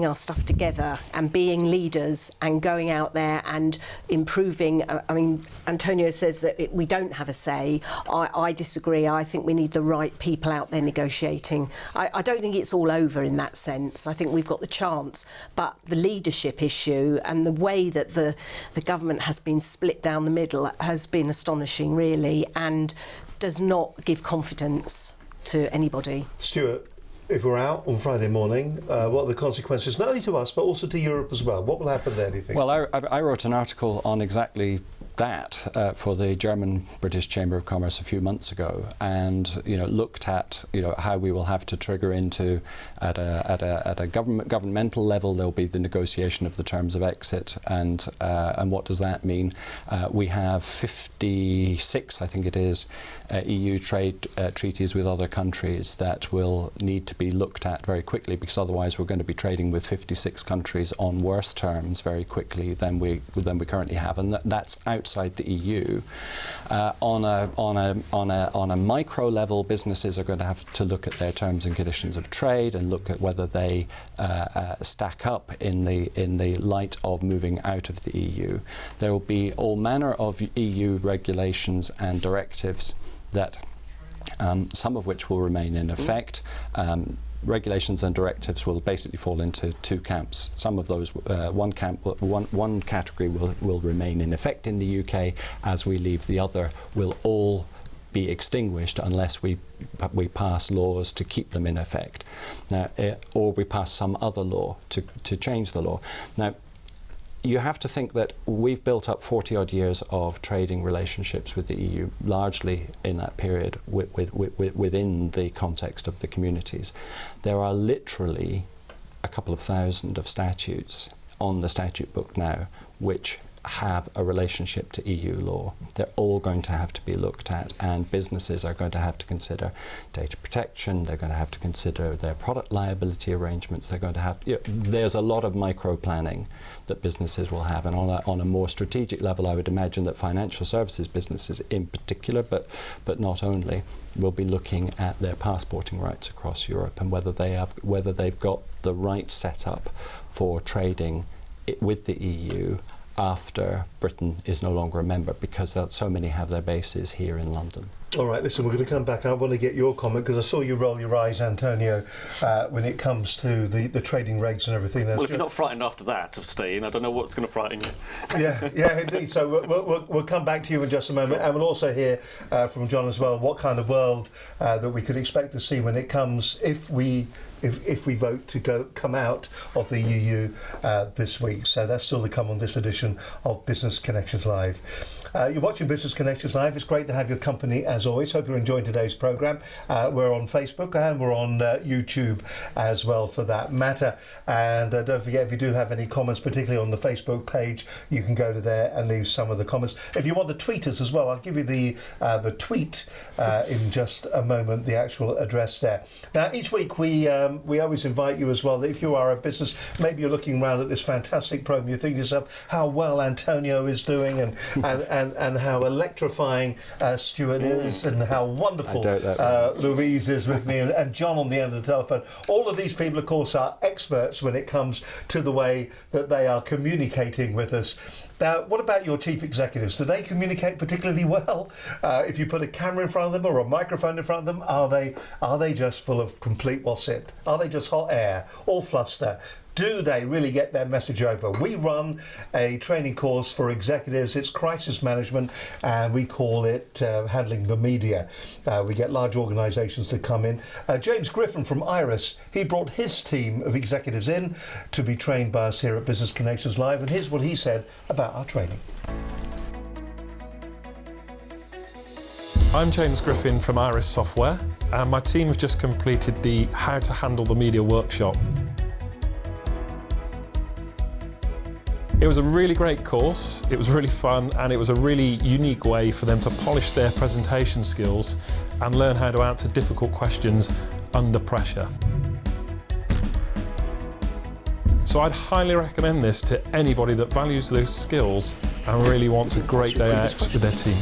our stuff together and being leaders and going out there and improving. I mean, Antonio says that we don't have a say. I disagree. I think we need the right people out there negotiating. I don't think it's all over in that sense. I think we've got the chance, but the leadership issue and the way that the government has been split down the middle has been astonishing, really, and does not give confidence to anybody. Stuart, if we're out on Friday morning, what are the consequences, not only to us, but also to Europe as well? What will happen there, do you think? Well, I wrote an article on exactly that for the German-British Chamber of Commerce a few months ago, and looked at how we will have to trigger into at a governmental level. There'll be the negotiation of the terms of exit, and what does that mean? We have 56, I think it is, EU trade treaties with other countries that will need to be looked at very quickly, because otherwise we're going to be trading with 56 countries on worse terms very quickly than we currently have, and that's outside the EU. On a micro level, businesses are going to have to look at their terms and conditions of trade and look at whether they stack up in the light of moving out of the EU. There will be all manner of EU regulations and directives that some of which will remain in effect. Regulations and directives will basically fall into two camps. Some of those, one category will remain in effect in the UK as we leave. The other will all be extinguished unless we pass laws to keep them in effect, or we pass some other law to change the law. Now, you have to think that we've built up 40-odd years of trading relationships with the EU, largely in that period within the context of the communities. There are literally a couple of thousand of statutes on the statute book now which have a relationship to EU law. They're all going to have to be looked at, and businesses are going to have to consider data protection, they're going to have to consider their product liability arrangements, they're going to have, there's a lot of micro planning that businesses will have, and on a more strategic level, I would imagine that financial services businesses in particular, but not only, will be looking at their passporting rights across Europe and whether they've got the right setup for trading with the EU after Britain is no longer a member, because so many have their bases here in London. All right, listen, we're going to come back. I want to get your comment because I saw you roll your eyes, Antonio, when it comes to the trading rates and everything. Well, if you're not frightened after that of staying, I don't know what's going to frighten you. Yeah, indeed. So we'll come back to you in just a moment, and we'll also hear from John as well what kind of world that we could expect to see when it comes if we vote to come out of the EU this week. So that's still to come on this edition of Business Connections Live. You're watching Business Connections Live. It's great to have your company as always. Hope you're enjoying today's programme. We're on Facebook and we're on YouTube as well for that matter. And don't forget, if you do have any comments, particularly on the Facebook page, you can go to there and leave some of the comments. If you want to tweet us as well, I'll give you the tweet in just a moment, the actual address there. Now, each week we always invite you as well, that if you are a business, maybe you're looking around at this fantastic program, you think to yourself how well Antonio is doing and how electrifying Stuart is and how wonderful Louise is with me and John on the end of the telephone. All of these people, of course, are experts when it comes to the way that they are communicating with us. Now, what about your chief executives? Do they communicate particularly well? If you put a camera in front of them or a microphone in front of them, are they just full of complete what's it? Are they just hot air, all fluster? Do they really get their message over? We run a training course for executives. It's crisis management, and we call it handling the media. We get large organisations to come in. James Griffin from Iris, he brought his team of executives in to be trained by us here at Business Connections Live, and here's what he said about our training. I'm James Griffin from Iris Software, and my team have just completed the How to Handle the Media workshop. It was a really great course, it was really fun, and it was a really unique way for them to polish their presentation skills and learn how to answer difficult questions under pressure. So I'd highly recommend this to anybody that values those skills and really wants a great day out with their team.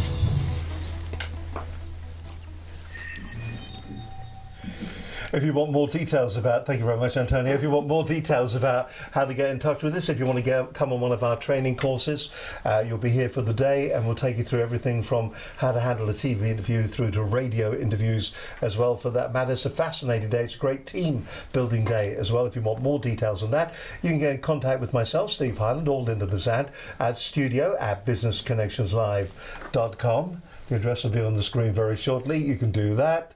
If you want more details about, thank you very much, Antonio. If you want more details about how to get in touch with us, if you want to come on one of our training courses, you'll be here for the day, and we'll take you through everything from how to handle a TV interview through to radio interviews as well, for that matter. It's a fascinating day. It's a great team building day as well. If you want more details on that, you can get in contact with myself, Steve Hyland, or Linda Bazant at studio@businessconnectionslive.com. The address will be on the screen very shortly. You can do that.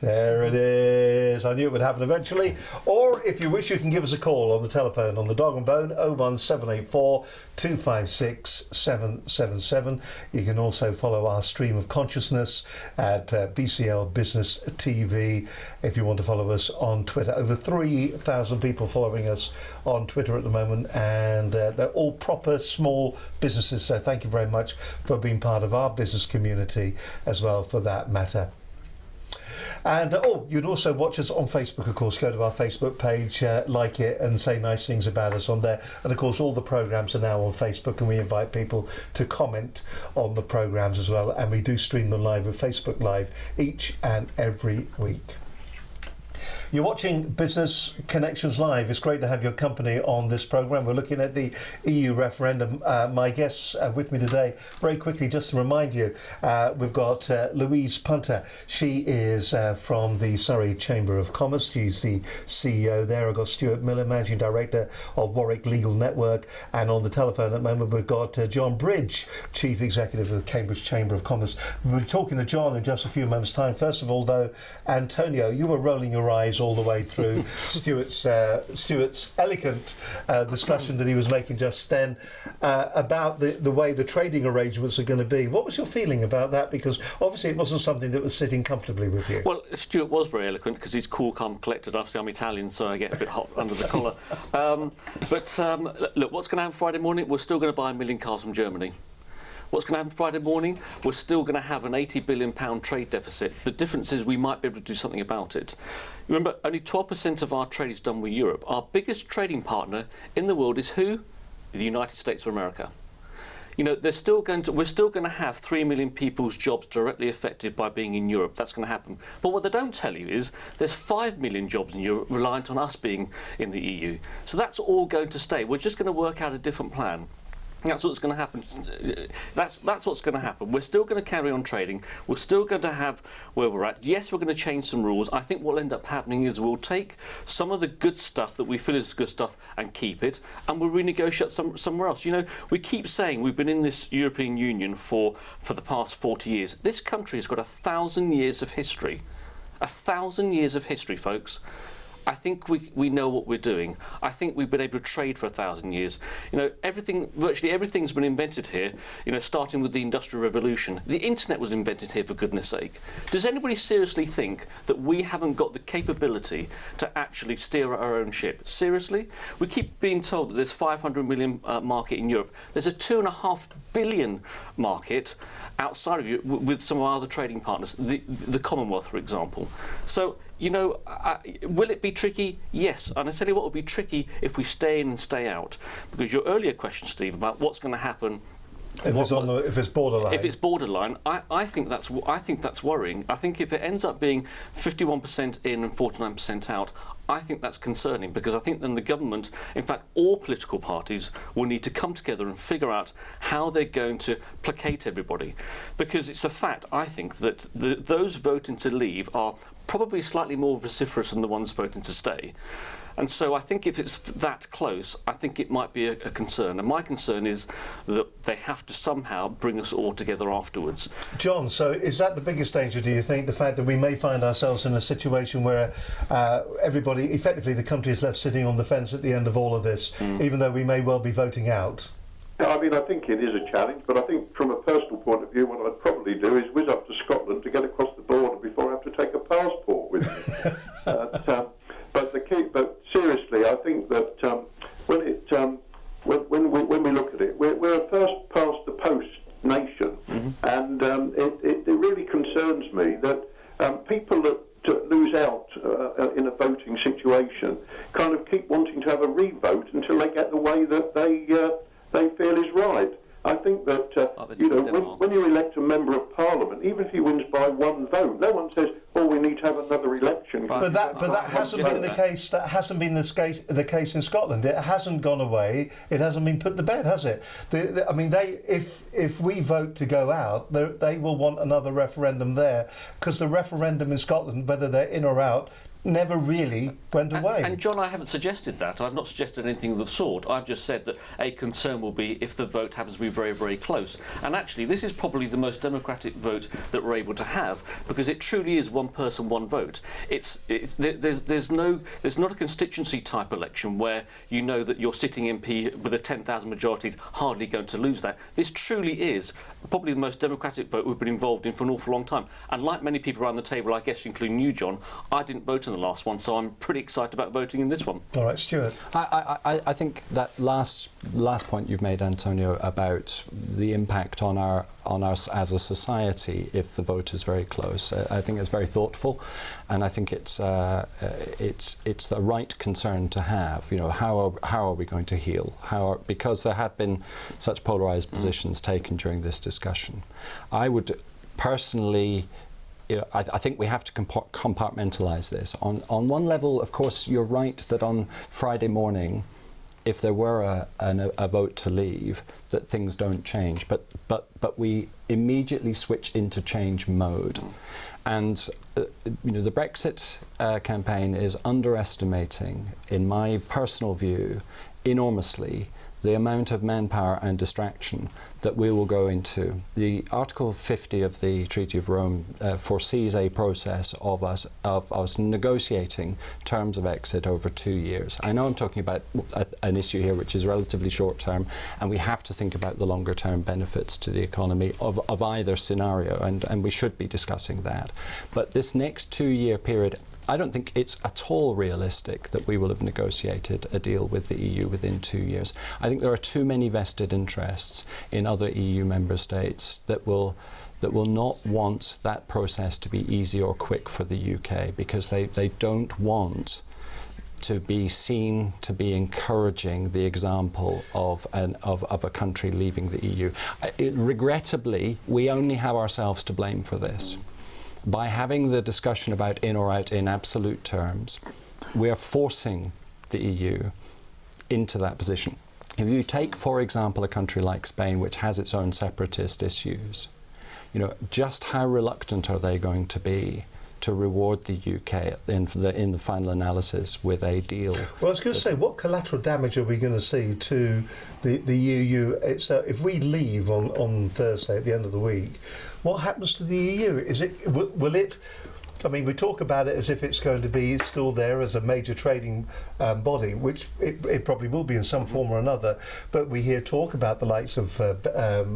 There it is. I knew it would happen eventually. Or if you wish, you can give us a call on the telephone on the dog and bone 01784 256 777. You can also follow our stream of consciousness at BCL Business TV if you want to follow us on Twitter. Over 3,000 people following us on Twitter at the moment, and they're all proper small businesses. So thank you very much for being part of our business community as well, for that matter. And you'd also watch us on Facebook, of course. Go to our Facebook page, like it, and say nice things about us on there. And of course, all the programmes are now on Facebook, and we invite people to comment on the programmes as well. And we do stream them live with Facebook Live each and every week. You're watching Business Connections Live. It's great to have your company on this programme. We're looking at the EU referendum. My guests with me today, very quickly, just to remind you, we've got Louise Punter. She is from the Surrey Chamber of Commerce. She's the CEO there. I've got Stuart Miller, Managing Director of Warwick Legal Network. And on the telephone at the moment, we've got John Bridge, Chief Executive of the Cambridge Chamber of Commerce. We'll be talking to John in just a few moments' time. First of all, though, Antonio, you were rolling your eyes all the way through Stuart's elegant discussion that he was making just then about the way the trading arrangements are going to be. What was your feeling about that? Because obviously it wasn't something that was sitting comfortably with you. Well, Stuart was very eloquent because he's cool, calm, collected. Obviously I'm Italian, so I get a bit hot under the collar. Look, what's going to happen Friday morning? We're still going to buy 1 million cars from Germany. What's going to happen Friday morning? We're still going to have an £80 billion trade deficit. The difference is we might be able to do something about it. Remember, only 12% of our trade is done with Europe. Our biggest trading partner in the world is who? The United States of America. You know, we're still going to have 3 million people's jobs directly affected by being in Europe. That's going to happen. But what they don't tell you is there's 5 million jobs in Europe reliant on us being in the EU. So that's all going to stay. We're just going to work out a different plan. That's what's going to happen. That's what's going to happen. We're still going to carry on trading. We're still going to have where we're at. Yes, we're going to change some rules. I think what will end up happening is we'll take some of the good stuff that we feel is good stuff and keep it, and we'll renegotiate somewhere else. You know, we keep saying we've been in this European Union for the past 40 years. This country has got 1,000 years of history. 1,000 years of history, folks. I think we know what we're doing. I think we've been able to trade for 1,000 years. You know, virtually everything's been invented here, you know, starting with the Industrial Revolution. The internet was invented here, for goodness sake. Does anybody seriously think that we haven't got the capability to actually steer our own ship? Seriously? We keep being told that there's 500 million market in Europe. There's a 2.5 billion market outside of Europe with some of our other trading partners, the Commonwealth, for example. So, you know, will it be tricky? Yes. And I tell you what will be tricky if we stay in and stay out. Because your earlier question, Steve, about what's going to happen if it's borderline. If it's borderline, I think that's worrying. I think if it ends up being 51% in and 49% out, I think that's concerning, because I think then the government, in fact all political parties, will need to come together and figure out how they're going to placate everybody. Because it's a fact, I think, that those voting to leave are probably slightly more vociferous than the ones voting to stay. And so I think if it's that close, I think it might be a concern. And my concern is that they have to somehow bring us all together afterwards. John, so is that the biggest danger, do you think, the fact that we may find ourselves in a situation where everybody, effectively the country is left sitting on the fence at the end of all of this, even though we may well be voting out? I mean, I think it is a challenge, but I think from a personal point of view, what I'd probably do is whiz up to Scotland to get across the border before I have to take a passport with me. But seriously, I think that when we look at it, we're a first past the post nation, and it really concerns me that people that lose out in a voting situation kind of keep wanting to have a re-vote until they get the way that they feel is right. I think that when you elect a member of Parliament, even if he wins by one vote, no one says, "Oh, we need to have another election." But that hasn't been the case. That hasn't been the case in Scotland. It hasn't gone away. It hasn't been put to bed, has it? I mean, if we vote to go out, they will want another referendum there, because the referendum in Scotland, whether they're in or out, never really went away. And John, I haven't suggested that. I've not suggested anything of the sort. I've just said that a concern will be if the vote happens to be very, very close. And actually, this is probably the most democratic vote that we're able to have, because it truly is one person, one vote. There's not a constituency type election where you know that your sitting MP with a 10,000 majority is hardly going to lose that. This truly is probably the most democratic vote we've been involved in for an awful long time. And like many people around the table, I guess including you, John, I didn't vote in the last one, so I'm pretty excited about voting in this one. All right, Stuart. I think that last point you've made, Antonio, about the impact on us as a society if the vote is very close, I think it's very thoughtful, and I think it's the right concern to have. You know, how are we going to heal? Because there have been such polarised positions taken during this discussion. I would personally. I think we have to compartmentalise this. On one level, of course, you're right that on Friday morning, if there were a vote to leave, that things don't change. But we immediately switch into change mode. And the Brexit campaign is underestimating, in my personal view, enormously the amount of manpower and distraction that we will go into. The Article 50 of the Treaty of Rome foresees a process of us negotiating terms of exit over 2 years. I know I'm talking about an issue here which is relatively short term, and we have to think about the longer term benefits to the economy of either scenario, and we should be discussing that. But this next 2 year period, I don't think it's at all realistic that we will have negotiated a deal with the EU within 2 years. I think there are too many vested interests in other EU member states that will not want that process to be easy or quick for the UK, because they don't want to be seen to be encouraging the example of a country leaving the EU. Regrettably, we only have ourselves to blame for this. By having the discussion about in or out in absolute terms, we are forcing the EU into that position. If you take, for example, a country like Spain, which has its own separatist issues, you know, just how reluctant are they going to be to reward the UK in the final analysis with a deal? Well, I was going to say, what collateral damage are we going to see to the EU? If we leave on Thursday at the end of the week, what happens to the EU? Will it? I mean, we talk about it as if it's going to be still there as a major trading body, which it probably will be in some form or another. But we hear talk about the likes of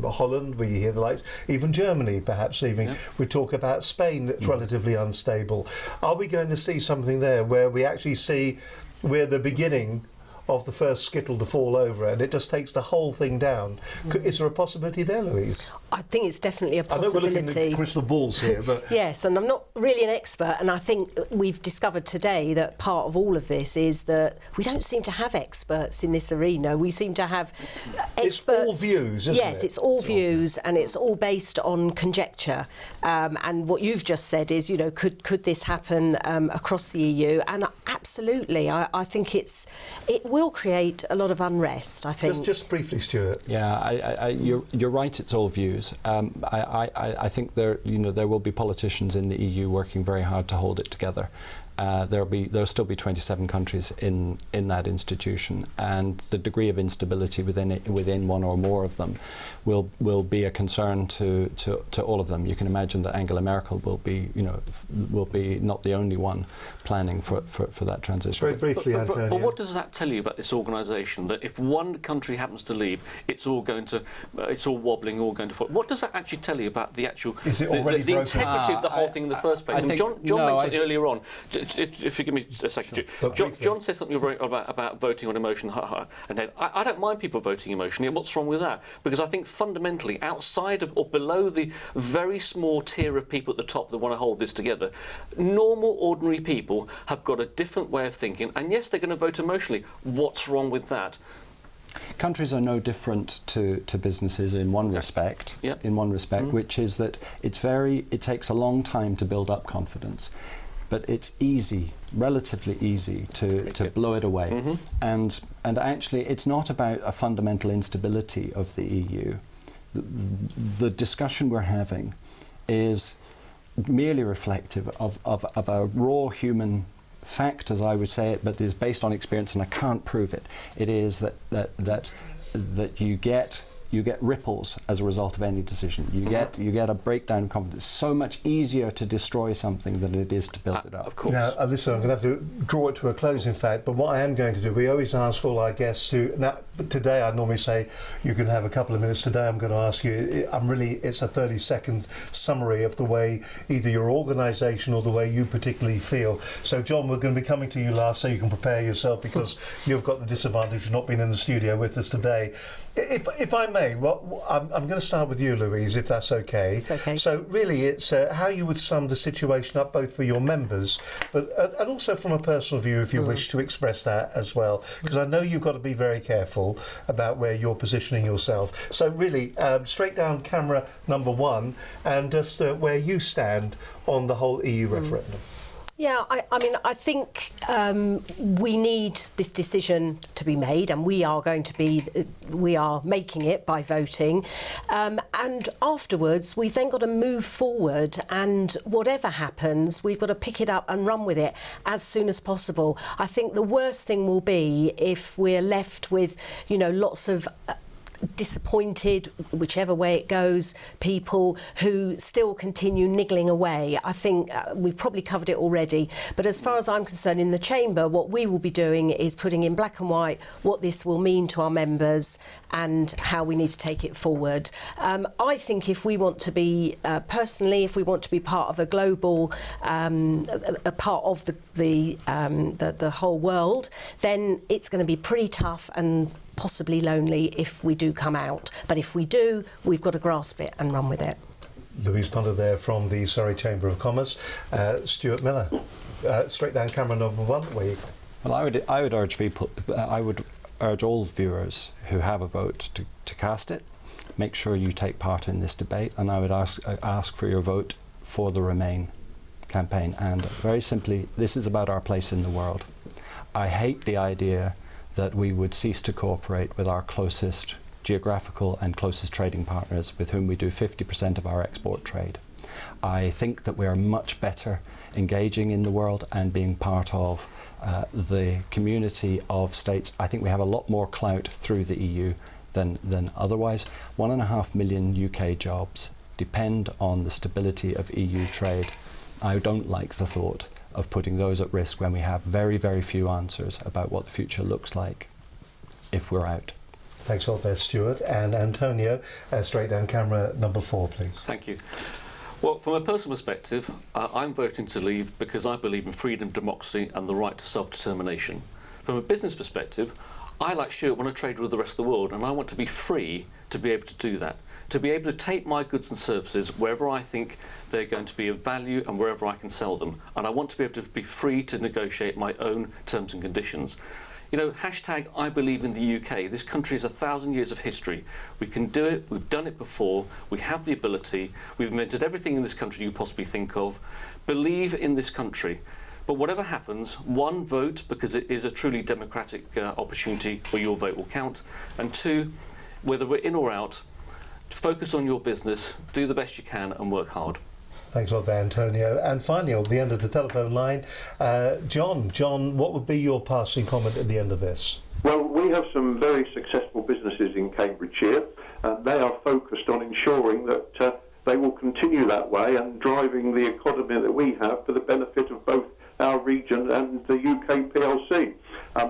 Holland, we hear the likes, even Germany perhaps even. Yeah. We talk about Spain that's relatively unstable. Are we going to see something there where we actually see we're the beginning of the first skittle to fall over and it just takes the whole thing down? Is there a possibility there, Louise? I think it's definitely a possibility. I know we're looking at crystal balls here, but... Yes, and I'm not really an expert, and I think we've discovered today that part of all of this is that we don't seem to have experts in this arena. We seem to have experts... It's all views, isn't it? Yes, it's all views, and it's all based on conjecture. And what you've just said is, you know, could this happen across the EU? And absolutely, I think it will create a lot of unrest, I think. Just briefly, Stuart. Yeah, you're right, it's all views. I think there will be politicians in the EU working very hard to hold it together. There'll still be 27 countries in that institution, and the degree of instability within one or more of them will be a concern to all of them. You can imagine that Angela Merkel will be not the only one planning for that transition. Very briefly, Antonio. But what does that tell you about this organisation? That if one country happens to leave, it's all wobbling, all going to fall. What does that actually tell you about the actual the integrity of the whole thing in the first place? And John mentioned earlier on. If you give me a second, John said something about voting on emotion. And I don't mind people voting emotionally. What's wrong with that? Because I think fundamentally, outside of or below the very small tier of people at the top that want to hold this together, normal, ordinary people have got a different way of thinking. And yes, they're going to vote emotionally. What's wrong with that? Countries are no different to businesses in one respect. Yep. In one respect, which is that it takes a long time to build up confidence. But it's relatively easy to blow it away. And actually it's not about a fundamental instability of the EU. The discussion we're having is merely reflective of a raw human fact, as I would say it, but is based on experience, and I can't prove it. It is that you get ripples as a result of any decision. You get a breakdown of confidence. It's so much easier to destroy something than it is to build it up. Of course. Now, listen, I'm going to have to draw it to a close, in fact, but what I am going to do, we always ask all our guests today I normally say you can have a couple of minutes. Today I'm going to ask you, it's a 30-second summary of the way either your organisation or the way you particularly feel. So John, we're going to be coming to you last so you can prepare yourself, because you've got the disadvantage of not being in the studio with us today. If I may, I'm going to start with you, Louise, if that's okay. It's okay. So really it's how you would sum the situation up, both for your members but and also from a personal view, if you wish to express that as well, because I know you've got to be very careful about where you're positioning yourself. So really, straight down camera number one, and just where you stand on the whole EU referendum. Yeah, I mean, I think we need this decision to be made, and we are making it by voting. And afterwards, we've then got to move forward, and whatever happens, we've got to pick it up and run with it as soon as possible. I think the worst thing will be if we're left with, lots of disappointed, whichever way it goes, people who still continue niggling away. I think we've probably covered it already, but as far as I'm concerned, in the Chamber, what we will be doing is putting in black and white what this will mean to our members and how we need to take it forward. I think if we want to be, personally, if we want to be part of a global, a part of the whole world, then it's going to be pretty tough and possibly lonely if we do come out. But if we do, we've got to grasp it and run with it. Louise Punter there from the Surrey Chamber of Commerce. Stuart Miller, straight down camera number one. Well, I would urge people. I would urge all viewers who have a vote to cast it. Make sure you take part in this debate, and I would ask for your vote for the Remain campaign. And very simply, this is about our place in the world. I hate the idea that we would cease to cooperate with our closest geographical and closest trading partners with whom we do 50% of our export trade. I think that we are much better engaging in the world and being part of the community of states. I think we have a lot more clout through the EU than otherwise. 1.5 million UK jobs depend on the stability of EU trade. I don't like the thought of putting those at risk when we have very, very few answers about what the future looks like if we're out. Thanks a lot there, Stuart. And Antonio, straight down camera number 4, please. Thank you. Well, from a personal perspective, I'm voting to leave because I believe in freedom, democracy and the right to self-determination. From a business perspective, I, like Stuart, want to trade with the rest of the world, and I want to be free to be able to do that, to be able to take my goods and services wherever I think they're going to be of value and wherever I can sell them. And I want to be able to be free to negotiate my own terms and conditions. You know, hashtag I believe in the UK. This country has 1,000 years of history. We can do it, we've done it before, we have the ability, we've invented everything in this country you possibly think of. Believe in this country. But whatever happens, one, vote because it is a truly democratic opportunity where your vote will count. And two, whether we're in or out, focus on your business, do the best you can and work hard. Thanks a lot there, Antonio. And finally, on the end of the telephone line, John. John, what would be your passing comment at the end of this? Well, we have some very successful businesses in Cambridgeshire, and they are focused on ensuring that they will continue that way and driving the economy that we have for the benefit of both our region and the UK PLC.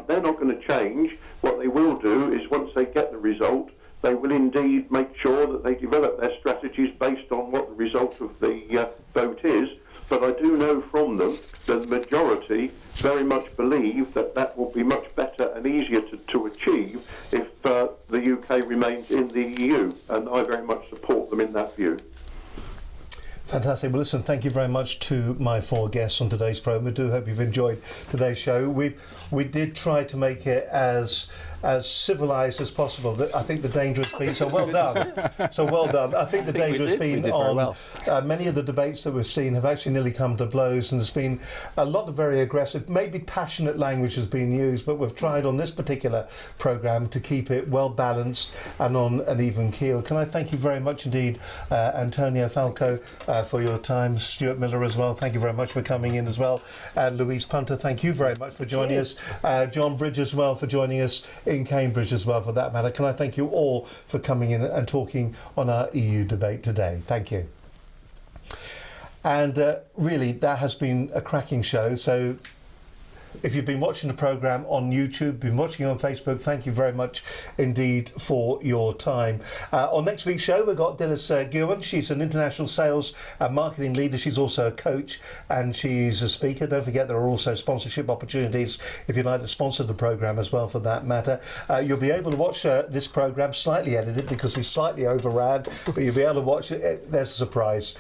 They're not going to change. What they will do is once they get the result, they will indeed make sure that they develop their strategies based on what the result of the vote is. But I do know from them that the majority very much believe that that will be much better and easier to achieve if the UK remains in the EU, and I very much support them in that view. Fantastic. Well, listen, thank you very much to my 4 guests on today's programme. I do hope you've enjoyed today's show. We did try to make it as civilised as possible. I think the danger has been, so well done. So well done. I think the danger has been on many of the debates that we've seen have actually nearly come to blows, and there's been a lot of very aggressive, maybe passionate language has been used, but we've tried on this particular programme to keep it well balanced and on an even keel. Can I thank you very much indeed, Antonio, Falco, for your time. Stuart Miller as well, thank you very much for coming in as well. And Louise Punter, thank you very much for joining us. John Bridge as well for joining us in Cambridge as well, for that matter. Can I thank you all for coming in and talking on our EU debate today. Thank you. And really, that has been a cracking show. So if you've been watching the programme on YouTube, been watching it on Facebook, thank you very much indeed for your time. On next week's show, we've got Dilys Guwen. She's an international sales and marketing leader. She's also a coach and she's a speaker. Don't forget, there are also sponsorship opportunities if you'd like to sponsor the programme as well, for that matter. You'll be able to watch this programme slightly edited because we slightly overran, but you'll be able to watch it. There's a surprise.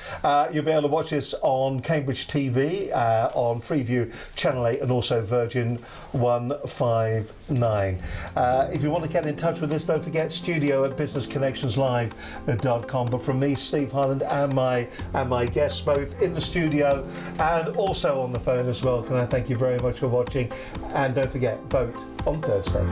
You'll be able to watch this on Cambridge TV, on Freeview Channel 8 and also Virgin 159. If you want to get in touch with us, don't forget studio@businessconnectionslive.com. But from me, Steve Hyland, and my guests, both in the studio and also on the phone as well, can I thank you very much for watching, and don't forget, vote on Thursday.